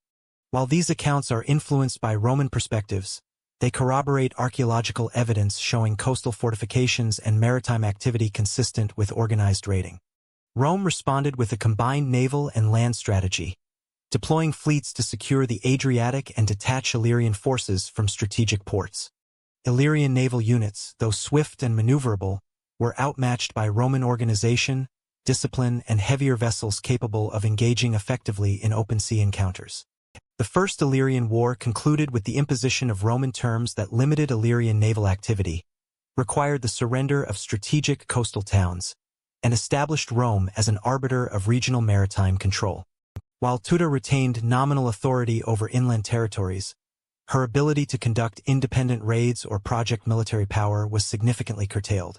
While these accounts are influenced by Roman perspectives, they corroborate archaeological evidence showing coastal fortifications and maritime activity consistent with organized raiding. Rome responded with a combined naval and land strategy, deploying fleets to secure the Adriatic and detach Illyrian forces from strategic ports. Illyrian naval units, though swift and maneuverable, were outmatched by Roman organization, discipline, and heavier vessels capable of engaging effectively in open sea encounters. The First Illyrian War concluded with the imposition of Roman terms that limited Illyrian naval activity, required the surrender of strategic coastal towns, and established Rome as an arbiter of regional maritime control. While Tuda retained nominal authority over inland territories, her ability to conduct independent raids or project military power was significantly curtailed.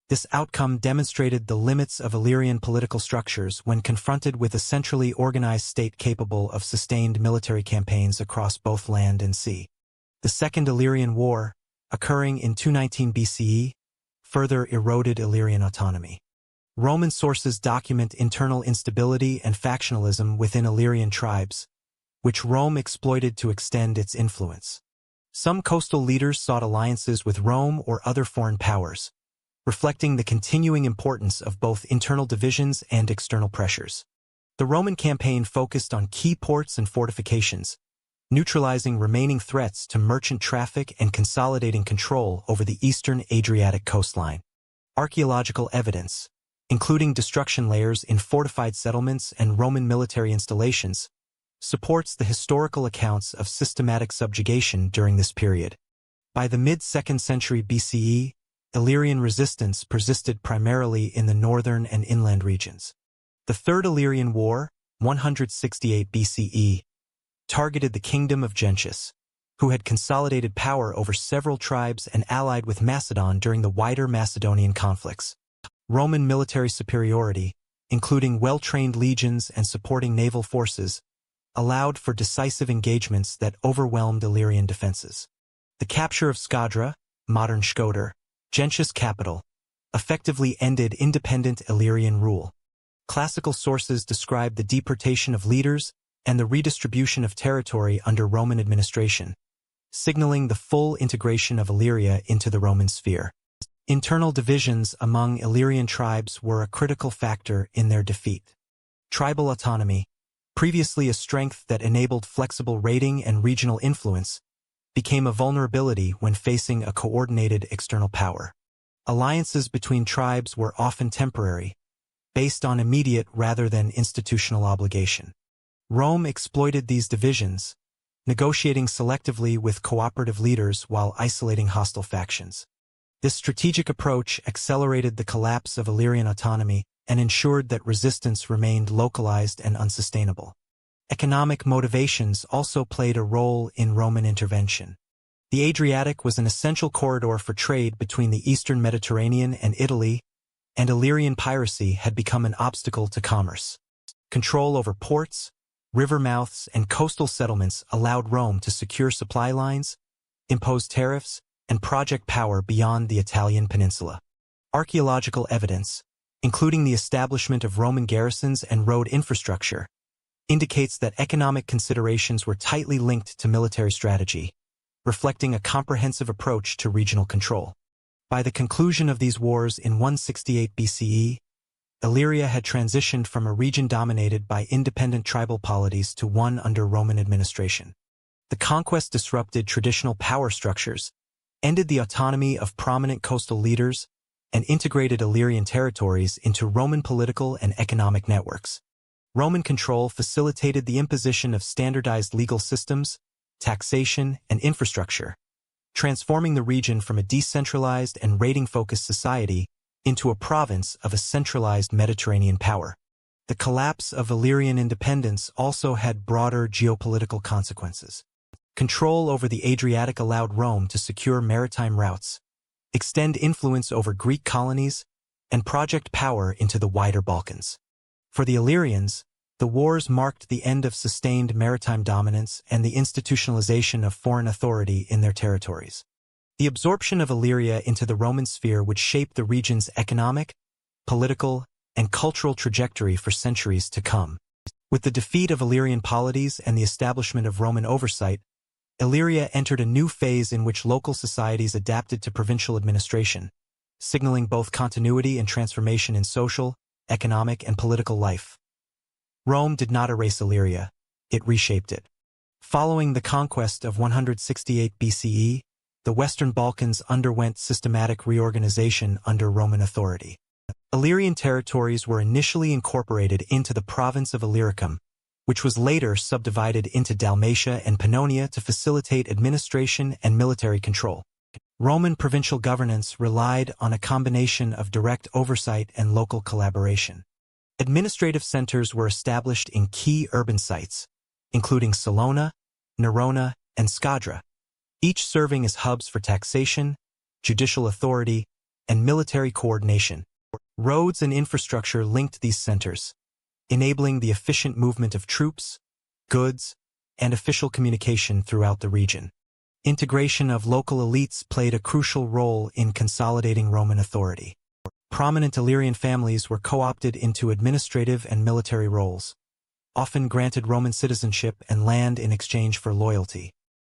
This outcome demonstrated the limits of Illyrian political structures when confronted with a centrally organized state capable of sustained military campaigns across both land and sea. The Second Illyrian War, occurring in 219 BCE, further eroded Illyrian autonomy. Roman sources document internal instability and factionalism within Illyrian tribes, which Rome exploited to extend its influence. Some coastal leaders sought alliances with Rome or other foreign powers, reflecting the continuing importance of both internal divisions and external pressures. The Roman campaign focused on key ports and fortifications, neutralizing remaining threats to merchant traffic and consolidating control over the eastern Adriatic coastline. Archaeological evidence, including destruction layers in fortified settlements and Roman military installations, supports the historical accounts of systematic subjugation during this period. By the mid-2nd century BCE, Illyrian resistance persisted primarily in the northern and inland regions. The Third Illyrian War, 168 BCE, targeted the kingdom of Gentius, who had consolidated power over several tribes and allied with Macedon during the wider Macedonian conflicts. Roman military superiority, including well-trained legions and supporting naval forces, allowed for decisive engagements that overwhelmed Illyrian defenses. The capture of Skadra, modern Shkodër, Gentius' capital, effectively ended independent Illyrian rule. Classical sources describe the deportation of leaders and the redistribution of territory under Roman administration, signaling the full integration of Illyria into the Roman sphere. Internal divisions among Illyrian tribes were a critical factor in their defeat. Tribal autonomy, previously a strength that enabled flexible raiding and regional influence, became a vulnerability when facing a coordinated external power. Alliances between tribes were often temporary, based on immediate rather than institutional obligation. Rome exploited these divisions, negotiating selectively with cooperative leaders while isolating hostile factions. This strategic approach accelerated the collapse of Illyrian autonomy and ensured that resistance remained localized and unsustainable. Economic motivations also played a role in Roman intervention. The Adriatic was an essential corridor for trade between the eastern Mediterranean and Italy, and Illyrian piracy had become an obstacle to commerce. Control over ports, river mouths, and coastal settlements allowed Rome to secure supply lines, impose tariffs, and project power beyond the Italian peninsula. Archaeological evidence, including the establishment of Roman garrisons and road infrastructure, indicates that economic considerations were tightly linked to military strategy, reflecting a comprehensive approach to regional control. By the conclusion of these wars in 168 BCE, Illyria had transitioned from a region dominated by independent tribal polities to one under Roman administration. The conquest disrupted traditional power structures, ended the autonomy of prominent coastal leaders, and integrated Illyrian territories into Roman political and economic networks. Roman control facilitated the imposition of standardized legal systems, taxation, and infrastructure, transforming the region from a decentralized and raiding-focused society into a province of a centralized Mediterranean power. The collapse of Illyrian independence also had broader geopolitical consequences. Control over the Adriatic allowed Rome to secure maritime routes, extend influence over Greek colonies, and project power into the wider Balkans. For the Illyrians, the wars marked the end of sustained maritime dominance and the institutionalization of foreign authority in their territories. The absorption of Illyria into the Roman sphere would shape the region's economic, political, and cultural trajectory for centuries to come. With the defeat of Illyrian polities and the establishment of Roman oversight, Illyria entered a new phase in which local societies adapted to provincial administration, signaling both continuity and transformation in social, economic, and political life. Rome did not erase Illyria, it reshaped it. Following the conquest of 168 BCE, the Western Balkans underwent systematic reorganization under Roman authority. Illyrian territories were initially incorporated into the province of Illyricum, which was later subdivided into Dalmatia and Pannonia to facilitate administration and military control. Roman provincial governance relied on a combination of direct oversight and local collaboration. Administrative centers were established in key urban sites, including Salona, Nerona, and Skadra, each serving as hubs for taxation, judicial authority, and military coordination. Roads and infrastructure linked these centers, enabling the efficient movement of troops, goods, and official communication throughout the region. Integration of local elites played a crucial role in consolidating Roman authority. Prominent Illyrian families were co-opted into administrative and military roles, often granted Roman citizenship and land in exchange for loyalty.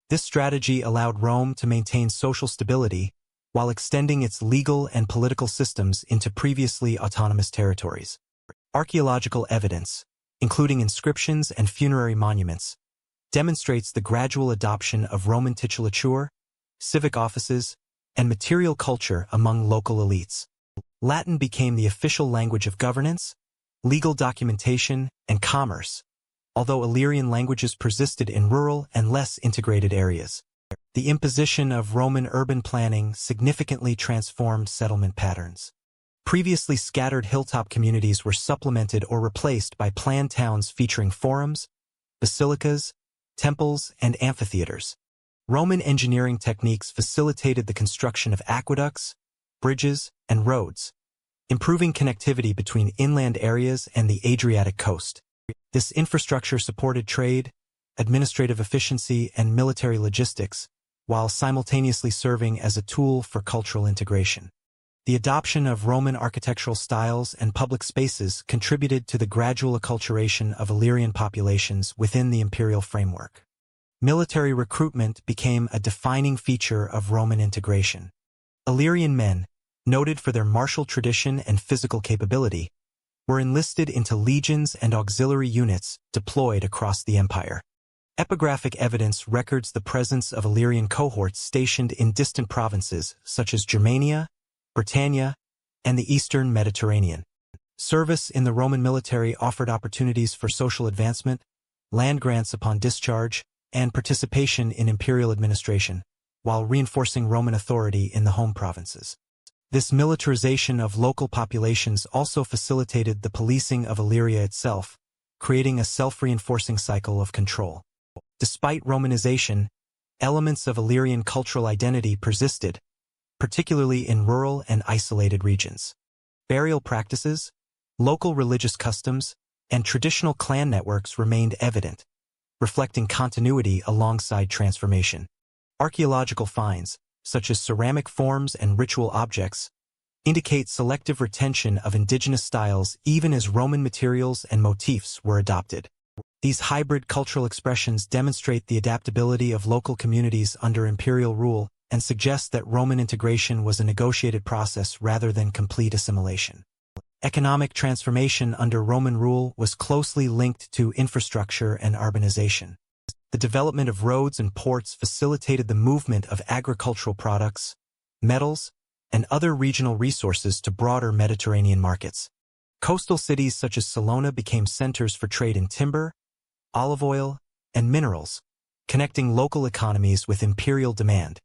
This strategy allowed Rome to maintain social stability while extending its legal and political systems into previously autonomous territories. Archaeological evidence, including inscriptions and funerary monuments, demonstrates the gradual adoption of Roman titulature, civic offices, and material culture among local elites. Latin became the official language of governance, legal documentation, and commerce, although Illyrian languages persisted in rural and less integrated areas. The imposition of Roman urban planning significantly transformed settlement patterns. Previously scattered hilltop communities were supplemented or replaced by planned towns featuring forums, basilicas, temples, and amphitheaters. Roman engineering techniques facilitated the construction of aqueducts, bridges, and roads, improving connectivity between inland areas and the Adriatic coast. This infrastructure supported trade, administrative efficiency, and military logistics, while simultaneously serving as a tool for cultural integration. The adoption of Roman architectural styles and public spaces contributed to the gradual acculturation of Illyrian populations within the imperial framework. Military recruitment became a defining feature of Roman integration. Illyrian men, noted for their martial tradition and physical capability, were enlisted into legions and auxiliary units deployed across the empire. Epigraphic evidence records the presence of Illyrian cohorts stationed in distant provinces such as Germania, Britannia, and the eastern Mediterranean. Service in the Roman military offered opportunities for social advancement, land grants upon discharge, and participation in imperial administration, while reinforcing Roman authority in the home provinces. This militarization of local populations also facilitated the policing of Illyria itself, creating a self-reinforcing cycle of control. Despite Romanization, elements of Illyrian cultural identity persisted, particularly in rural and isolated regions. Burial practices, local religious customs, and traditional clan networks remained evident, reflecting continuity alongside transformation. Archaeological finds, such as ceramic forms and ritual objects, indicate selective retention of indigenous styles even as Roman materials and motifs were adopted. These hybrid cultural expressions demonstrate the adaptability of local communities under imperial rule and suggest that Roman integration was a negotiated process rather than complete assimilation. Economic transformation under Roman rule was closely linked to infrastructure and urbanization. The development of roads and ports facilitated the movement of agricultural products, metals, and other regional resources to broader Mediterranean markets. Coastal cities such as Salona became centers for trade in timber, olive oil, and minerals, connecting local economies with imperial demand.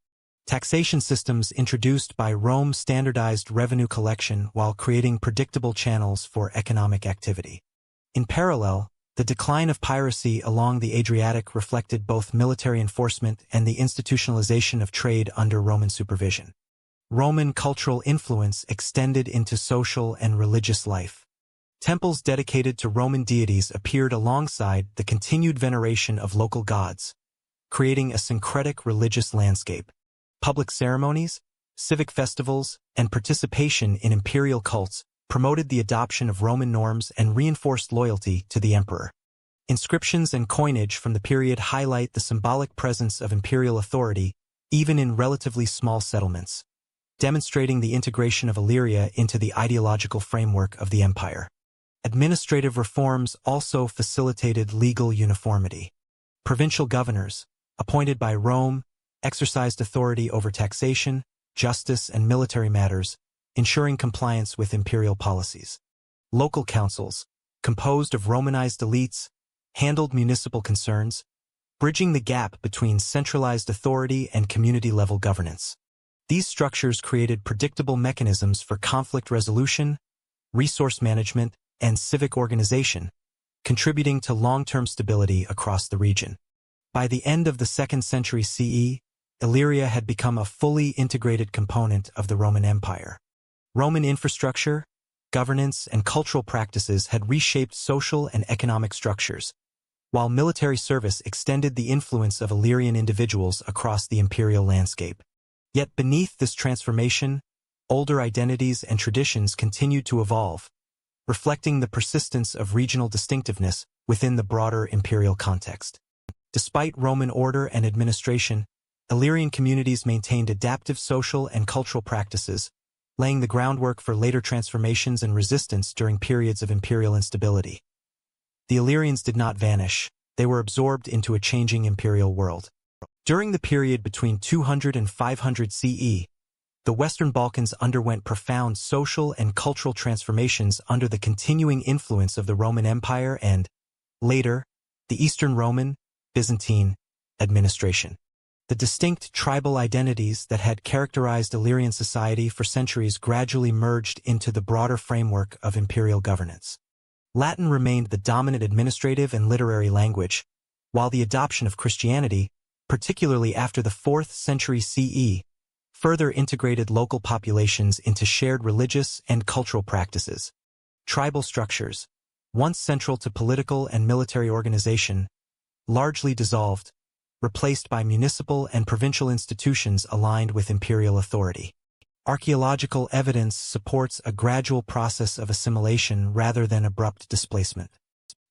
Taxation systems introduced by Rome standardized revenue collection while creating predictable channels for economic activity. In parallel, the decline of piracy along the Adriatic reflected both military enforcement and the institutionalization of trade under Roman supervision. Roman cultural influence extended into social and religious life. Temples dedicated to Roman deities appeared alongside the continued veneration of local gods, creating a syncretic religious landscape. Public ceremonies, civic festivals, and participation in imperial cults promoted the adoption of Roman norms and reinforced loyalty to the emperor. Inscriptions and coinage from the period highlight the symbolic presence of imperial authority, even in relatively small settlements, demonstrating the integration of Illyria into the ideological framework of the empire. Administrative reforms also facilitated legal uniformity. Provincial governors, appointed by Rome, exercised authority over taxation, justice, and military matters, ensuring compliance with imperial policies. Local councils, composed of Romanized elites, handled municipal concerns, bridging the gap between centralized authority and community-level governance. These structures created predictable mechanisms for conflict resolution, resource management, and civic organization, contributing to long-term stability across the region. By the end of the 2nd century CE, Illyria had become a fully integrated component of the Roman Empire. Roman infrastructure, governance, and cultural practices had reshaped social and economic structures, while military service extended the influence of Illyrian individuals across the imperial landscape. Yet beneath this transformation, older identities and traditions continued to evolve, reflecting the persistence of regional distinctiveness within the broader imperial context. Despite Roman order and administration, Illyrian communities maintained adaptive social and cultural practices, laying the groundwork for later transformations and resistance during periods of imperial instability. The Illyrians did not vanish, they were absorbed into a changing imperial world. During the period between 200 and 500 CE, the Western Balkans underwent profound social and cultural transformations under the continuing influence of the Roman Empire and, later, the Eastern Roman, Byzantine, administration. The distinct tribal identities that had characterized Illyrian society for centuries gradually merged into the broader framework of imperial governance. Latin remained the dominant administrative and literary language, while the adoption of Christianity, particularly after the 4th century CE, further integrated local populations into shared religious and cultural practices. Tribal structures, once central to political and military organization, largely dissolved, replaced by municipal and provincial institutions aligned with imperial authority. Archaeological evidence supports a gradual process of assimilation rather than abrupt displacement.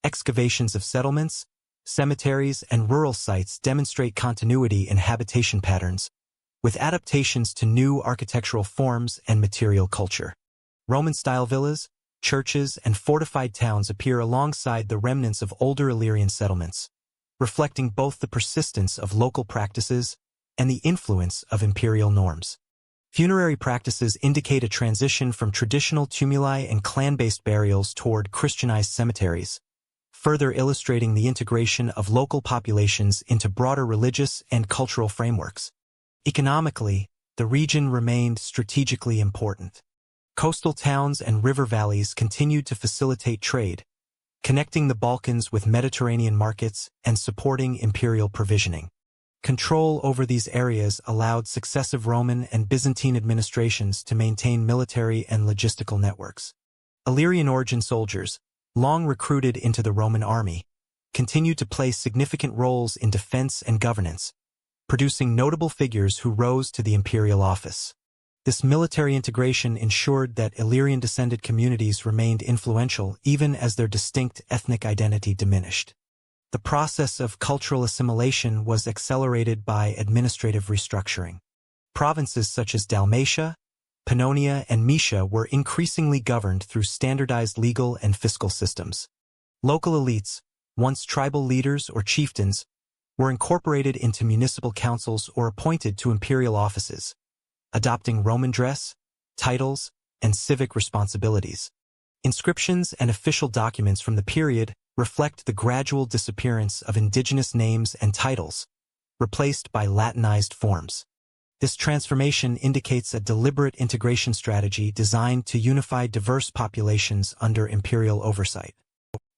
Excavations of settlements, cemeteries, and rural sites demonstrate continuity in habitation patterns, with adaptations to new architectural forms and material culture. Roman-style villas, churches, and fortified towns appear alongside the remnants of older Illyrian settlements, reflecting both the persistence of local practices and the influence of imperial norms. Funerary practices indicate a transition from traditional tumuli and clan-based burials toward Christianized cemeteries, further illustrating the integration of local populations into broader religious and cultural frameworks. Economically, the region remained strategically important. Coastal towns and river valleys continued to facilitate trade, connecting the Balkans with Mediterranean markets and supporting imperial provisioning. Control over these areas allowed successive Roman and Byzantine administrations to maintain military and logistical networks. Illyrian origin soldiers, long recruited into the Roman army, continued to play significant roles in defense and governance, producing notable figures who rose to the imperial office. This military integration ensured that Illyrian-descended communities remained influential even as their distinct ethnic identity diminished. The process of cultural assimilation was accelerated by administrative restructuring. Provinces such as Dalmatia, Pannonia, and Moesia were increasingly governed through standardized legal and fiscal systems. Local elites, once tribal leaders or chieftains, were incorporated into municipal councils or appointed to imperial offices, adopting Roman dress, titles, and civic responsibilities. Inscriptions and official documents from the period reflect the gradual disappearance of indigenous names and titles, replaced by Latinized forms. This transformation indicates a deliberate integration strategy designed to unify diverse populations under imperial oversight.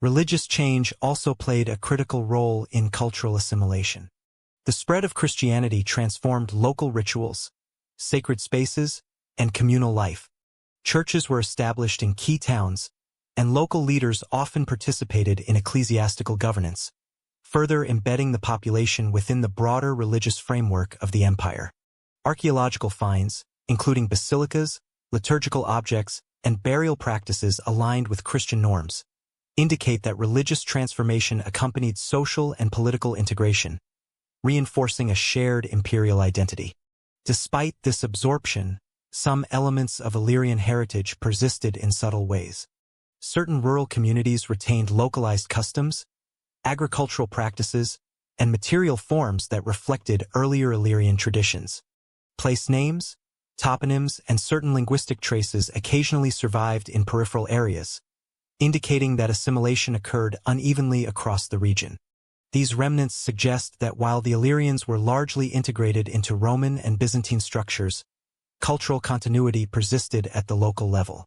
Religious change also played a critical role in cultural assimilation. The spread of Christianity transformed local rituals, sacred spaces, and communal life. Churches were established in key towns, and local leaders often participated in ecclesiastical governance, further embedding the population within the broader religious framework of the empire. Archaeological finds, including basilicas, liturgical objects, and burial practices aligned with Christian norms, indicate that religious transformation accompanied social and political integration, reinforcing a shared imperial identity. Despite this absorption, some elements of Illyrian heritage persisted in subtle ways. Certain rural communities retained localized customs, agricultural practices, and material forms that reflected earlier Illyrian traditions. Place names, toponyms, and certain linguistic traces occasionally survived in peripheral areas, indicating that assimilation occurred unevenly across the region. These remnants suggest that while the Illyrians were largely integrated into Roman and Byzantine structures, cultural continuity persisted at the local level.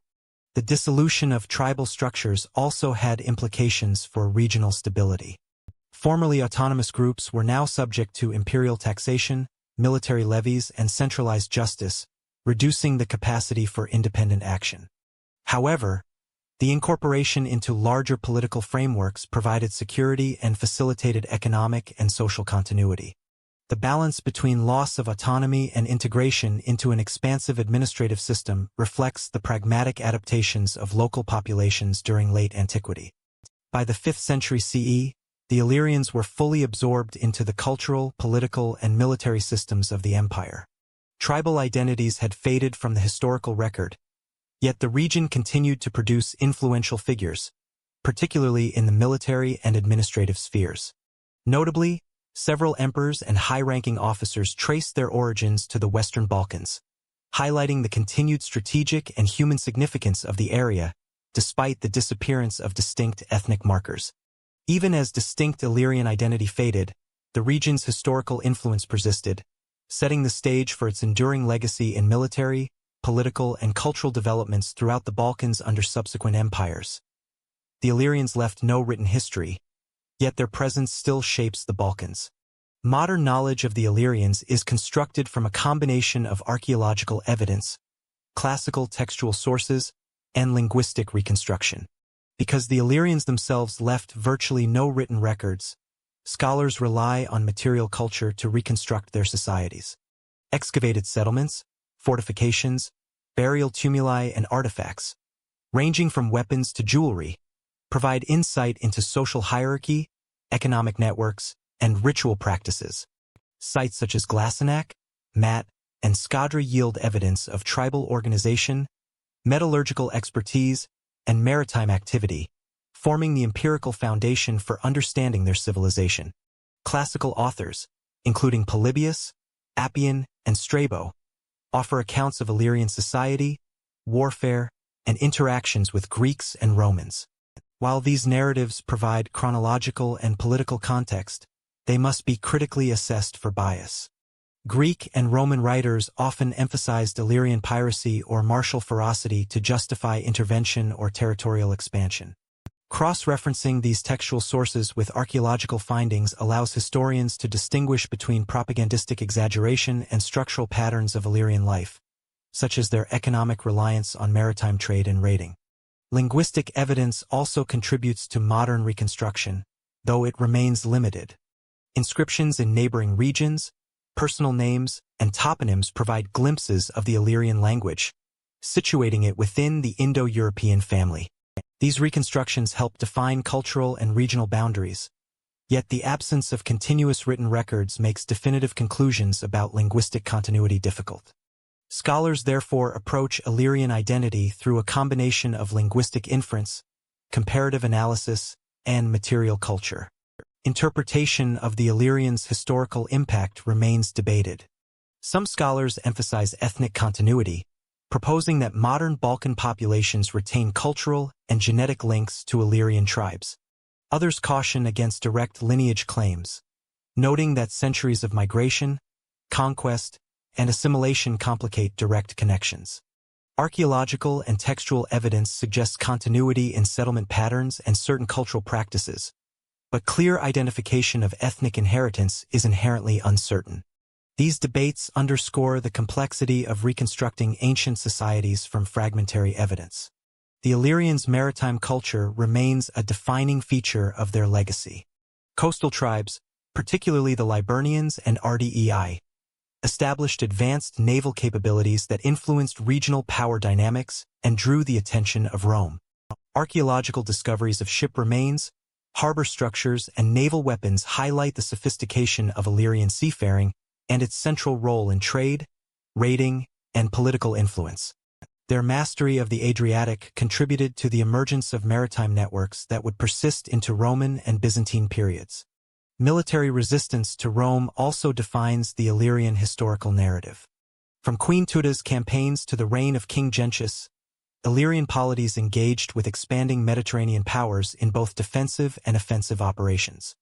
The dissolution of tribal structures also had implications for regional stability. Formerly autonomous groups were now subject to imperial taxation, military levies, and centralized justice, reducing the capacity for independent action. However, the incorporation into larger political frameworks provided security and facilitated economic and social continuity. The balance between loss of autonomy and integration into an expansive administrative system reflects the pragmatic adaptations of local populations during late antiquity. By the 5th century CE, the Illyrians were fully absorbed into the cultural, political, and military systems of the empire. Tribal identities had faded from the historical record, yet the region continued to produce influential figures, particularly in the military and administrative spheres. Notably, several emperors and high-ranking officers traced their origins to the Western Balkans, highlighting the continued strategic and human significance of the area, despite the disappearance of distinct ethnic markers. Even as distinct Illyrian identity faded, the region's historical influence persisted, setting the stage for its enduring legacy in military, political, and cultural developments throughout the Balkans under subsequent empires. The Illyrians left no written history, yet their presence still shapes the Balkans. Modern knowledge of the Illyrians is constructed from a combination of archaeological evidence, classical textual sources, and linguistic reconstruction. Because the Illyrians themselves left virtually no written records, scholars rely on material culture to reconstruct their societies. Excavated settlements, fortifications, burial tumuli, and artifacts, ranging from weapons to jewelry, provide insight into social hierarchy, economic networks, and ritual practices. Sites such as Glasenac, Mat, and Skadra yield evidence of tribal organization, metallurgical expertise, and maritime activity, forming the empirical foundation for understanding their civilization. Classical authors, including Polybius, Appian, and Strabo, offer accounts of Illyrian society, warfare, and interactions with Greeks and Romans. While these narratives provide chronological and political context, they must be critically assessed for bias. Greek and Roman writers often emphasized Illyrian piracy or martial ferocity to justify intervention or territorial expansion. Cross-referencing these textual sources with archaeological findings allows historians to distinguish between propagandistic exaggeration and structural patterns of Illyrian life, such as their economic reliance on maritime trade and raiding. Linguistic evidence also contributes to modern reconstruction, though it remains limited. Inscriptions in neighboring regions, personal names, and toponyms provide glimpses of the Illyrian language, situating it within the Indo-European family. These reconstructions help define cultural and regional boundaries, yet the absence of continuous written records makes definitive conclusions about linguistic continuity difficult. Scholars therefore approach Illyrian identity through a combination of linguistic inference, comparative analysis, and material culture. Interpretation of the Illyrians' historical impact remains debated. Some scholars emphasize ethnic continuity, proposing that modern Balkan populations retain cultural and genetic links to Illyrian tribes. Others caution against direct lineage claims, noting that centuries of migration, conquest, and assimilation complicate direct connections. Archaeological and textual evidence suggests continuity in settlement patterns and certain cultural practices, but clear identification of ethnic inheritance is inherently uncertain. These debates underscore the complexity of reconstructing ancient societies from fragmentary evidence. The Illyrians' maritime culture remains a defining feature of their legacy. Coastal tribes, particularly the Liburnians and Rdei, established advanced naval capabilities that influenced regional power dynamics and drew the attention of Rome. Archaeological discoveries of ship remains, harbor structures, and naval weapons highlight the sophistication of Illyrian seafaring and its central role in trade, raiding, and political influence. Their mastery of the Adriatic contributed to the emergence of maritime networks that would persist into Roman and Byzantine periods. Military resistance to Rome also defines the Illyrian historical narrative. From Queen Tuda's campaigns to the reign of King Gentius, Illyrian polities engaged with expanding Mediterranean powers in both defensive and offensive operations.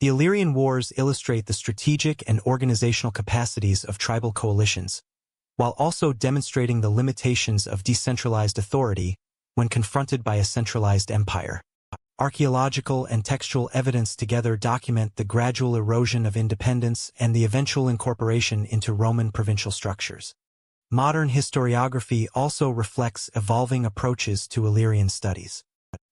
The Illyrian Wars illustrate the strategic and organizational capacities of tribal coalitions, while also demonstrating the limitations of decentralized authority when confronted by a centralized empire. Archaeological and textual evidence together document the gradual erosion of independence and the eventual incorporation into Roman provincial structures. Modern historiography also reflects evolving approaches to Illyrian studies.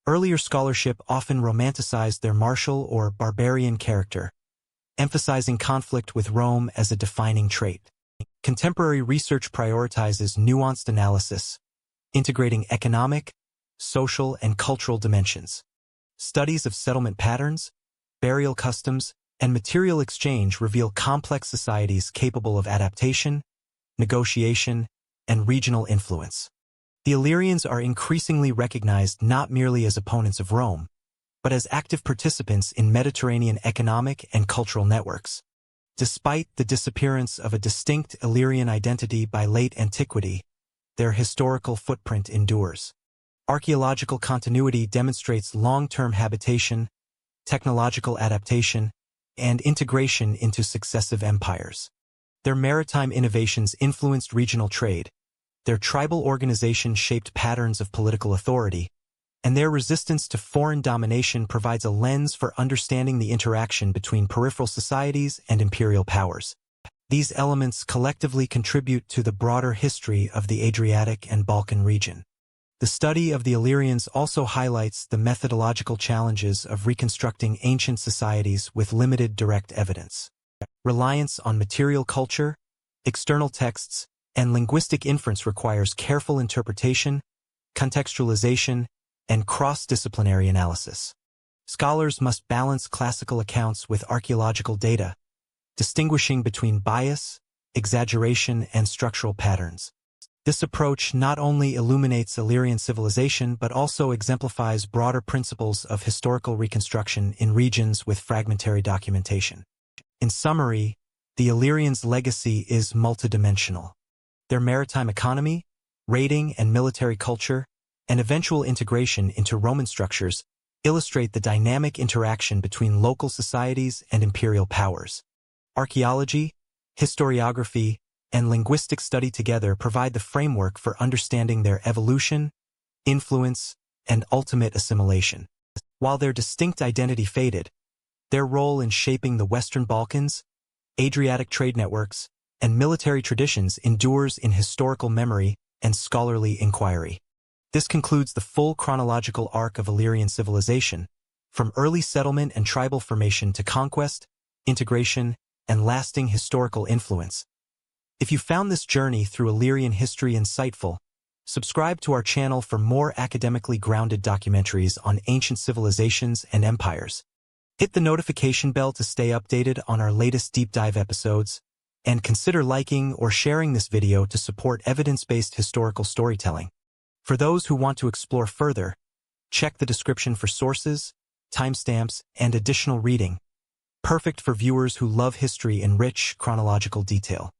Earlier scholarship often romanticized their martial or barbarian character, emphasizing conflict with Rome as a defining trait. Contemporary research prioritizes nuanced analysis, integrating economic, social, and cultural dimensions. Studies of settlement patterns, burial customs, and material exchange reveal complex societies capable of adaptation, negotiation, and regional influence. The Illyrians are increasingly recognized not merely as opponents of Rome, but as active participants in Mediterranean economic and cultural networks. Despite the disappearance of a distinct Illyrian identity by late antiquity, their historical footprint endures. Archaeological continuity demonstrates long-term habitation, technological adaptation, and integration into successive empires. Their maritime innovations influenced regional trade, their tribal organization shaped patterns of political authority, and their resistance to foreign domination provides a lens for understanding the interaction between peripheral societies and imperial powers. These elements collectively contribute to the broader history of the Adriatic and Balkan region. The study of the Illyrians also highlights the methodological challenges of reconstructing ancient societies with limited direct evidence. Reliance on material culture, external texts, and linguistic inference requires careful interpretation, contextualization, and cross-disciplinary analysis. Scholars must balance classical accounts with archaeological data, distinguishing between bias, exaggeration, and structural patterns. This approach not only illuminates Illyrian civilization but also exemplifies broader principles of historical reconstruction in regions with fragmentary documentation. In summary, the Illyrians' legacy is multidimensional. Their maritime economy, raiding and military culture, and eventual integration into Roman structures illustrate the dynamic interaction between local societies and imperial powers. Archaeology, historiography, and linguistic study together provide the framework for understanding their evolution, influence, and ultimate assimilation. While their distinct identity faded, their role in shaping the Western Balkans, Adriatic trade networks, and military traditions endures in historical memory and scholarly inquiry. This concludes the full chronological arc of Illyrian civilization, from early settlement and tribal formation to conquest, integration, and lasting historical influence. If you found this journey through Illyrian history insightful, subscribe to our channel for more academically grounded documentaries on ancient civilizations and empires. Hit the notification bell to stay updated on our latest deep dive episodes, and consider liking or sharing this video to support evidence-based historical storytelling. For those who want to explore further, check the description for sources, timestamps, and additional reading, perfect for viewers who love history in rich chronological detail.